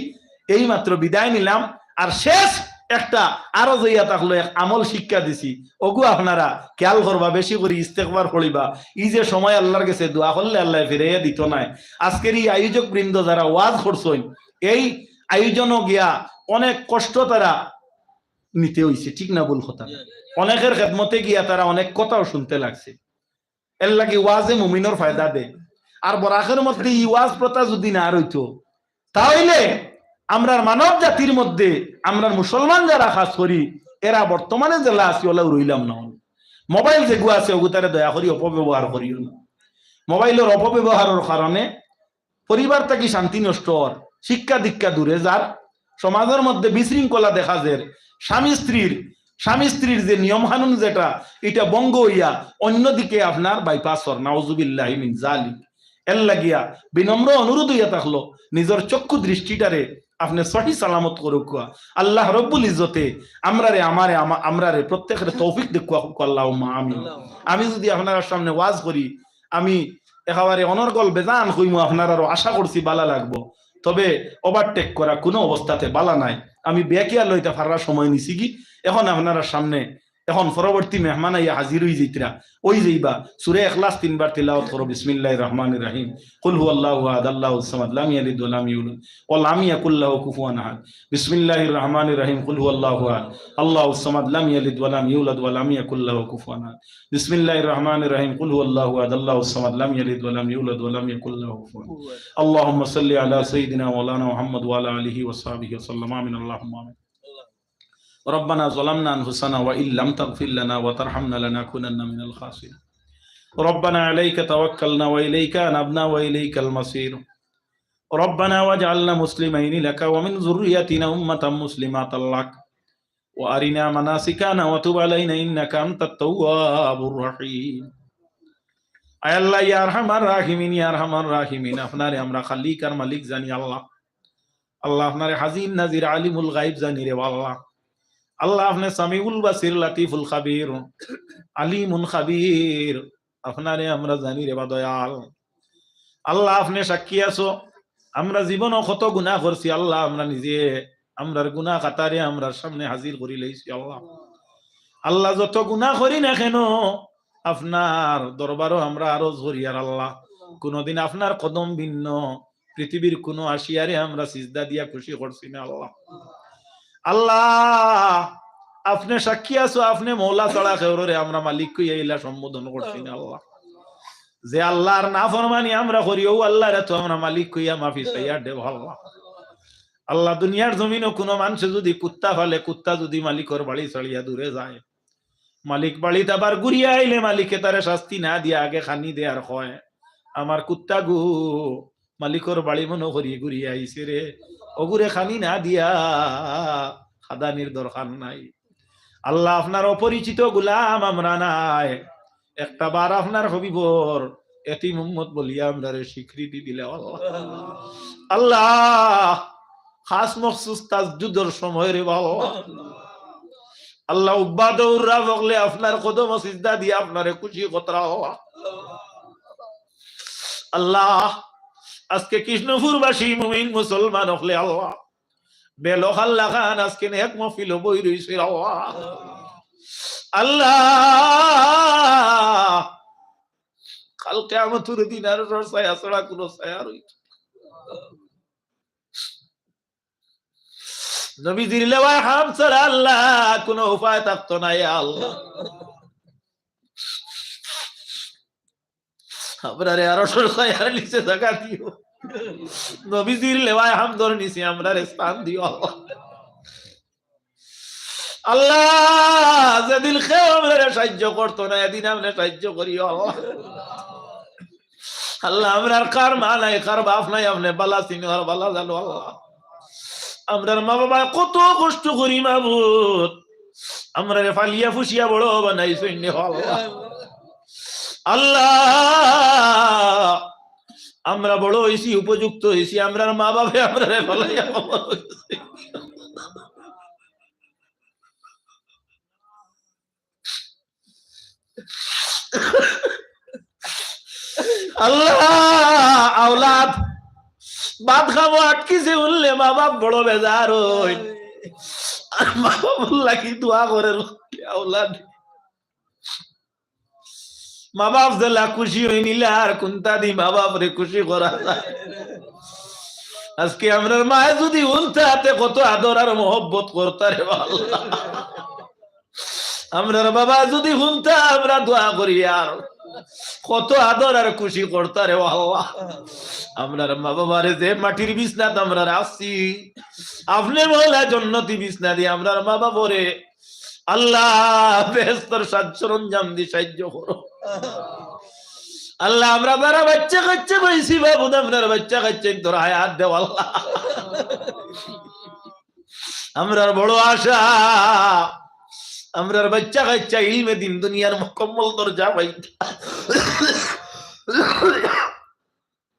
[SPEAKER 1] এই মাত্র বিদায় নিলাম। আর শেষ একটা আরো যাইয়া থাকলো এক আমল শিক্ষা দিছি, ওগু আপনারা খেয়াল করবা, বেশি করে ইস্তেগফার করিবা। এই যে সময় আল্লাহর কাছে দোয়া করলে আল্লাহ ফিরাইয়া দিত নাই। আজকের এই আয়োজক বৃন্দ যারা ওয়াজ করছেন, এই আয়োজনও গিয়া অনেক কষ্ট তারা নিতে হইছে, ঠিক না ভুল কথা? অনেকের খেদমতে গিয়া তারা অনেক কথাও শুনতে লাগছে। এর লাগি ওয়াজে মুমিনের ফায়দা দেয়। আর বরাকের মধ্যে এই ওয়াজ প্রথা যদি না রইতো, তাহলে আমরা মানব জাতির মধ্যে আমরা মুসলমান যারা খাস করি, এরা বর্তমানে জেলা আছি ওলাও রইলাম না। মোবাইল যেগু আছে ওগু তারা দয়া করি অপব্যবহার করিও না। মোবাইলের অপব্যবহারের কারণে পরিবার থেকে শান্তি নষ্ট হওয়ার, শিক্ষা দীক্ষা দূরে যার, সমাজের মধ্যে বিশৃঙ্খলা দেখা যায়, স্বামী স্ত্রীর যে নিয়ম কানুন যেটা এটা বঙ্গ হইয়া অন্যদিকে আপনার বাইপাস হর, নাউজুবিল্লাহি মিন যালিক। এর লাগিয়া বিনম্র অনুরোধ হইয়া থাকলো, নিজের চক্ষু দৃষ্টিটারে আপনি সহি সালামত করুক। আল্লাহ রব্বুল ইজ্জতে আমরারে প্রত্যেকের তৌফিক দেখুয়া আল্লাহুম্মা আমিন। আমি যদি আপনার সামনে ওয়াজ করি, আমি একেবারে অনর্গল বেজান হইমু, আপনার আরো আশা করছি বালা লাগবো, তবে ওভারটেক করা কোনো অবস্থাতে বালা নাই। আমি বেকিয়া লইতে পারার সময় নিছি কি, এখন আপনার সামনে এখন পরবর্তী মেহমান আইয়া হাজির হই যাইতরা, ওই যাইবা সূরা ইখলাস 3 বার তিলাওয়াত করো। বিসমিল্লাহির রহমানির রহিম। কুল হুয়াল্লাহু আহাদ আল্লাহুস সামাদ লাম ইয়ালিদ ওয়া লাম ইউলাদ ওয়া লাম ইয়াকুল লাহু কুফুয়ান আহাদ। বিসমিল্লাহির রহমানির রহিম। কুল হুয়াল্লাহু আহাদ আল্লাহুস সামাদ লাম ইয়ালিদ ওয়া লাম ইউলাদ ওয়া লাম ইয়াকুল লাহু কুফুয়ান আহাদ। বিসমিল্লাহির রহমানির রহিম। কুল হুয়াল্লাহু আহাদ আল্লাহুস সামাদ লাম ইয়ালিদ ওয়া লাম ইউলাদ ওয়া লাম ইয়াকুল লাহু কুফুয়ান আহাদ। আল্লাহুম্মা সাল্লি আলা সাইয়্যিদিনা মাওলানা মুহাম্মদ ওয়া আলা আলিহি ওয়া সাহবিহি ওয়া সাল্লাম। আমিন আল্লাহুম্মা আমিন। ربنا ظلمنا أنفسنا وإن لم تغفر لنا وترحمنا لنكونن من الخاسرين. ربنا عليك توكلنا وإليك أنبنا وإليك المصير. ربنا واجعلنا مسلمين لك ومن ذريتنا أمة مسلمة لك وأرنا مناسكنا وتب علينا إنك أنت التواب الرحيم. আয় আল্লাহ ইয়া আরহামার রাহিমিন, ইয়া আরহামার রাহিমিন, আপনারে আমরা খালিক আর মালিক জানি আল্লাহ। আল্লাহ আপনারে হাজির নাজির আলিমুল গাইব জানি রে আল্লাহ। আল্লাহ আপনি সামিউল বাসির লাতিফুল খাবির আলিমুন খাবির, আপনারে আমরা জানি রে বা দয়াল। আল্লাহ আপনি সাক্ষী আছো, আমরা জীবনও কত গুনাহ করছি আল্লাহ, আমরা নিজে আমরার গুনাহ কাতারে আমরার সামনে হাজির করি লইছি আল্লাহ। আল্লাহ যত গুনাহ করি না কেন আপনার দরবারও আমরা আরো জরিয়ার আল্লাহ। কোনদিন আপনার কদম ভিন্ন পৃথিবীর কোন আসিয়ারে আমরা সিজদা দিয়া খুশি করছি না আল্লাহ। আল্লাহ আপনি সাক্ষী আছো, আপনি মৌলা ছাড়া কেউরে আমরা মালিক কইয়া ইলা সম্বোধন করছি না আল্লাহ। যে আল্লাহর নাফরমানি আমরা করি ও আল্লাহর তো আমরা মালিক কইয়া মাফি চাইয়া দেব আল্লাহ। আল্লাহ দুনিয়ার জমিনও কোনো মানুষ যদি কুত্তা ফেলে, কুত্তা যদি মালিকর বাড়ি ছাড়িয়া দূরে যায়, মালিক বাড়িতে আবার ঘুরিয়া আইলে মালিকে তারে শাস্তি না দিয়া আগে খানি দেয়ার হয়, আমার কুত্তা গু মালিকর বাড়ি মনে করি ঘুরিয়া আইছে রে, ওগুরে খানি না দিয়া খাদানির দরকার নাই। আল্লাহ আপনার অপরিচিত গুলাম আমরা নাই, একটা বার আপনার হবিবর এতিম উম্মত বলিয়া আমরা স্বীকৃতি দিলে আল্লাহ। আল্লাহ খাস মখসুস তাসজুদের সময় রে আল্লাহ, আল্লাহ উব্বা দৌড়া বগলে আপনার কদম সিজদা দিয়ে আপনারে খুশি কতরা আল্লাহ। আল্লাহ আজকে কৃষ্ণপুরবাসী মুমিন মুসলমান হলে আল্লাহ বেলখাল লাগান আজকে এক মহফিল বই রইছে আল্লাহ। আল্লাহ কাল কিয়ামতের দিন আর ছায়া ছাড়া কোনো ছায়া রইছে। নবীজির লেওয়ায় হাম ছাড়া আল্লাহ কোনো উপায় থাকতো না আল্লাহ। আপনারে আরো ছায়ার নিচে জায়গা দিও, নবীজির লেওয়ায় হাম ধরে নিছি আমরা স্থান দিও আল্লাহ। আল্লাহ যেদিন খেয়ে আমরা সাহায্য করতো না এদিন আমরা সাহায্য করিও আল্লাহ। আল্লাহ আমরার কার মা নাই কার বাপ নাই, আপনি বালা চিনি আর বালা জানো আল্লাহ। আমরার মা বাবা কত কষ্ট করি মাবুদ, আমরা ফালিয়া ফুসিয়া বড় বানাইছো আল্লাহ। আল্লাহ আমরা বড় হয়েছি, উপযুক্ত হয়েছি, আমরার মা বাবা আমরা ফালাইয়া আল্লাহ আওলাদ বাদ খাবো আটকিছে উনলে মা বাপ বড় বেজার হই, মা বাপ লাগি দোয়া করে আওলাদ মা বাপ জেলা খুশি হয়ে নিলে আর কোনটা দি মা বাপ রে খুশি করা যায়। আজকে আমরা মায়ে যদি উনতে হাতে কত আদর আর মহব্বত করতে রে আল্লাহ, আমরা বাবা যদি হুনতে আমরা দোয়া করি আর কত আদর আর খুশি করতে রে আল্লাহ। আমরার মা বাবারে যে মাটির বিছনাত আমরা আসছি, আপনি মহলা জন্নতি বিছনা দিয়ে আমরার মা বাবারে আল্লাহ বেহেশতের সাজ সরঞ্জাম দিয়ে সাহায্য করো আল্লাহ। আমরা যারা বাচ্চা কাচ্চা পাইছি বাবু, আপনার বাচ্চা কাচ্চা তোর হায়াত দেও আল্লাহ। আমরার বড় আশা আমরার বাচ্চা কাচ্চা ইলমে দিন দুনিয়ার মুকম্মল দরজা পাইতা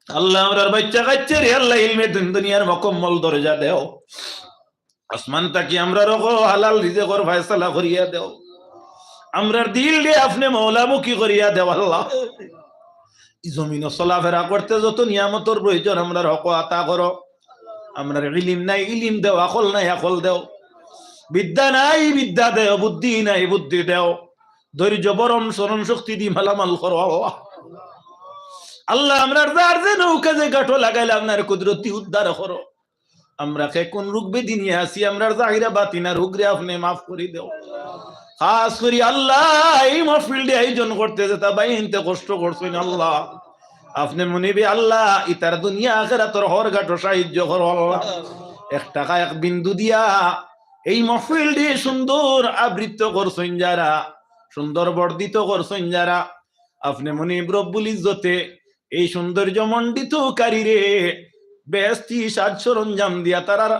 [SPEAKER 1] আল্লাহ। আমরার বাচ্চা কাচ্চা রে আল্লাহ ইলমে দিন দুনিয়ার মুকম্মল দরজা দেও। আসমান তাকি আমরা রকো হালাল রিজেকর ফয়সালা করিয়া দেও। আমরার দিল দিয়ে আপনি মওলামুখী করিয়া দেও আল্লাহ। জমিন চলাফেরা করতে যত নিয়ামতের প্রয়োজন আমরার হক আতা করো। আমরার ইলিম নাই ইলিম দেও, আকল নাই আকল দেও, বিদ্যা নাই বিদ্যা দেও, বুদ্ধি নাই বুদ্ধি দেও, ধৈর্য বরণ স্মরণ শক্তি দি মালামাল করো আল্লাহ। আল্লাহ আমরার যার যে নৌকা যে গাঠো লাগাইলে আপনার কুদরতি উদ্ধার করো। আমরা কে কোন রোগ বেদি নিয়ে আসি আমরার জাহিরা বাতিনা রোগরে আপনি মাফ করে দেও। খাস করি আল্লাহ এই মাহফিলটি আয়োজন করতে যেটা বাইনতে কষ্ট করছেন আল্লাহ, আপনি মনিবি আল্লাহ ইতার দুনিয়া আখিরাতের হর গাঠো সাহায্য করো আল্লাহ। এক টাকা এক বিন্দু দিয়া এই মাহফিলটি সুন্দর আবৃত করছেন যারা, সুন্দর বর্ধিত করছেন যারা, আপনি মনিব রব্বুল ইজ্জতে এই সৌন্দর্য মণ্ডিতকারী রে বেহেশতি সাজ সরঞ্জাম দিয়া তারার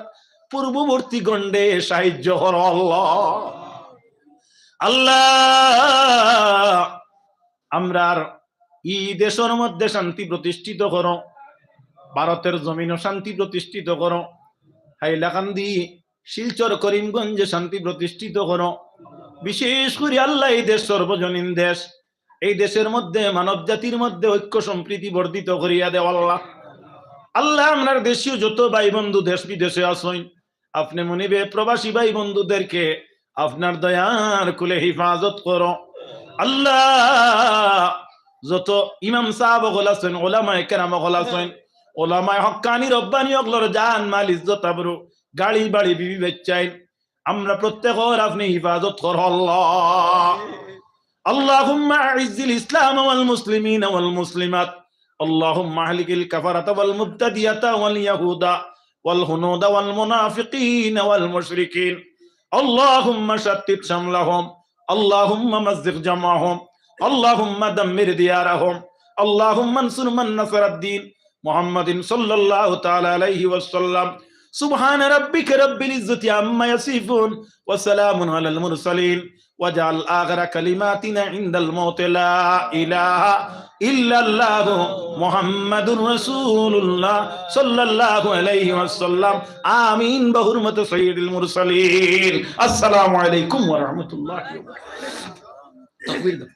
[SPEAKER 1] পূর্ববর্তী গণ্ডে সাহায্য করো আল্লাহ। আল্লাহ আমরার এই দেশের মধ্যে শান্তি প্রতিষ্ঠিত করো, ভারতের জমিনও শান্তি প্রতিষ্ঠিত করো, হাইলাকান্দি, শিলচর, করিমগঞ্জে শান্তি প্রতিষ্ঠিত করো। বিশেষ করে আল্লাহ এই দেশ সর্বজনীন দেশ, এই দেশের মধ্যে মানব জাতির মধ্যে ঐক্য সম্প্রীতি বর্ধিত করিয়া দেও আল্লাহ। আল্লাহ আপনার দেশীয় যত ভাই বন্ধু দেশ বিদেশে আসেন, আপনি মনিবে প্রবাসী ভাই বন্ধুদেরকে আপনার দয়ার কুলে হিফাজত করো আল্লাহ। যত ইমাম সাহাব হল আছেন, ওলামায়ে কেরাম হল আছেন, ওলামায়ে হক্কানি রব্বানি হকলর জান মাল ইজ্জত আবরু গাড়ি বাড়ি বিবি বাচ্চাই আমরা প্রত্যেকর আপনি হিফাজত করো আল্লাহ। اللهم أعز الإسلام والمسلمين والمسلمات، اللهم أهلك الكفرة والمبتدئة واليهود والهنود والمنافقين والمشركين، اللهم شتت شملهم، اللهم مزق جمعهم، اللهم دمر ديارهم، اللهم انصر من نصر الدين محمد صلى الله تعالى عليه وسلم. سبحان ربك رب العزة عما يصفون وسلام على المرسلين وجعل آخر كلماتنا عند الموت لا إله إلا الله محمد رسول الله صلى الله عليه وسلم. آمين بحرمة سيد المرسلين. السلام عليكم ورحمة الله وبركاته.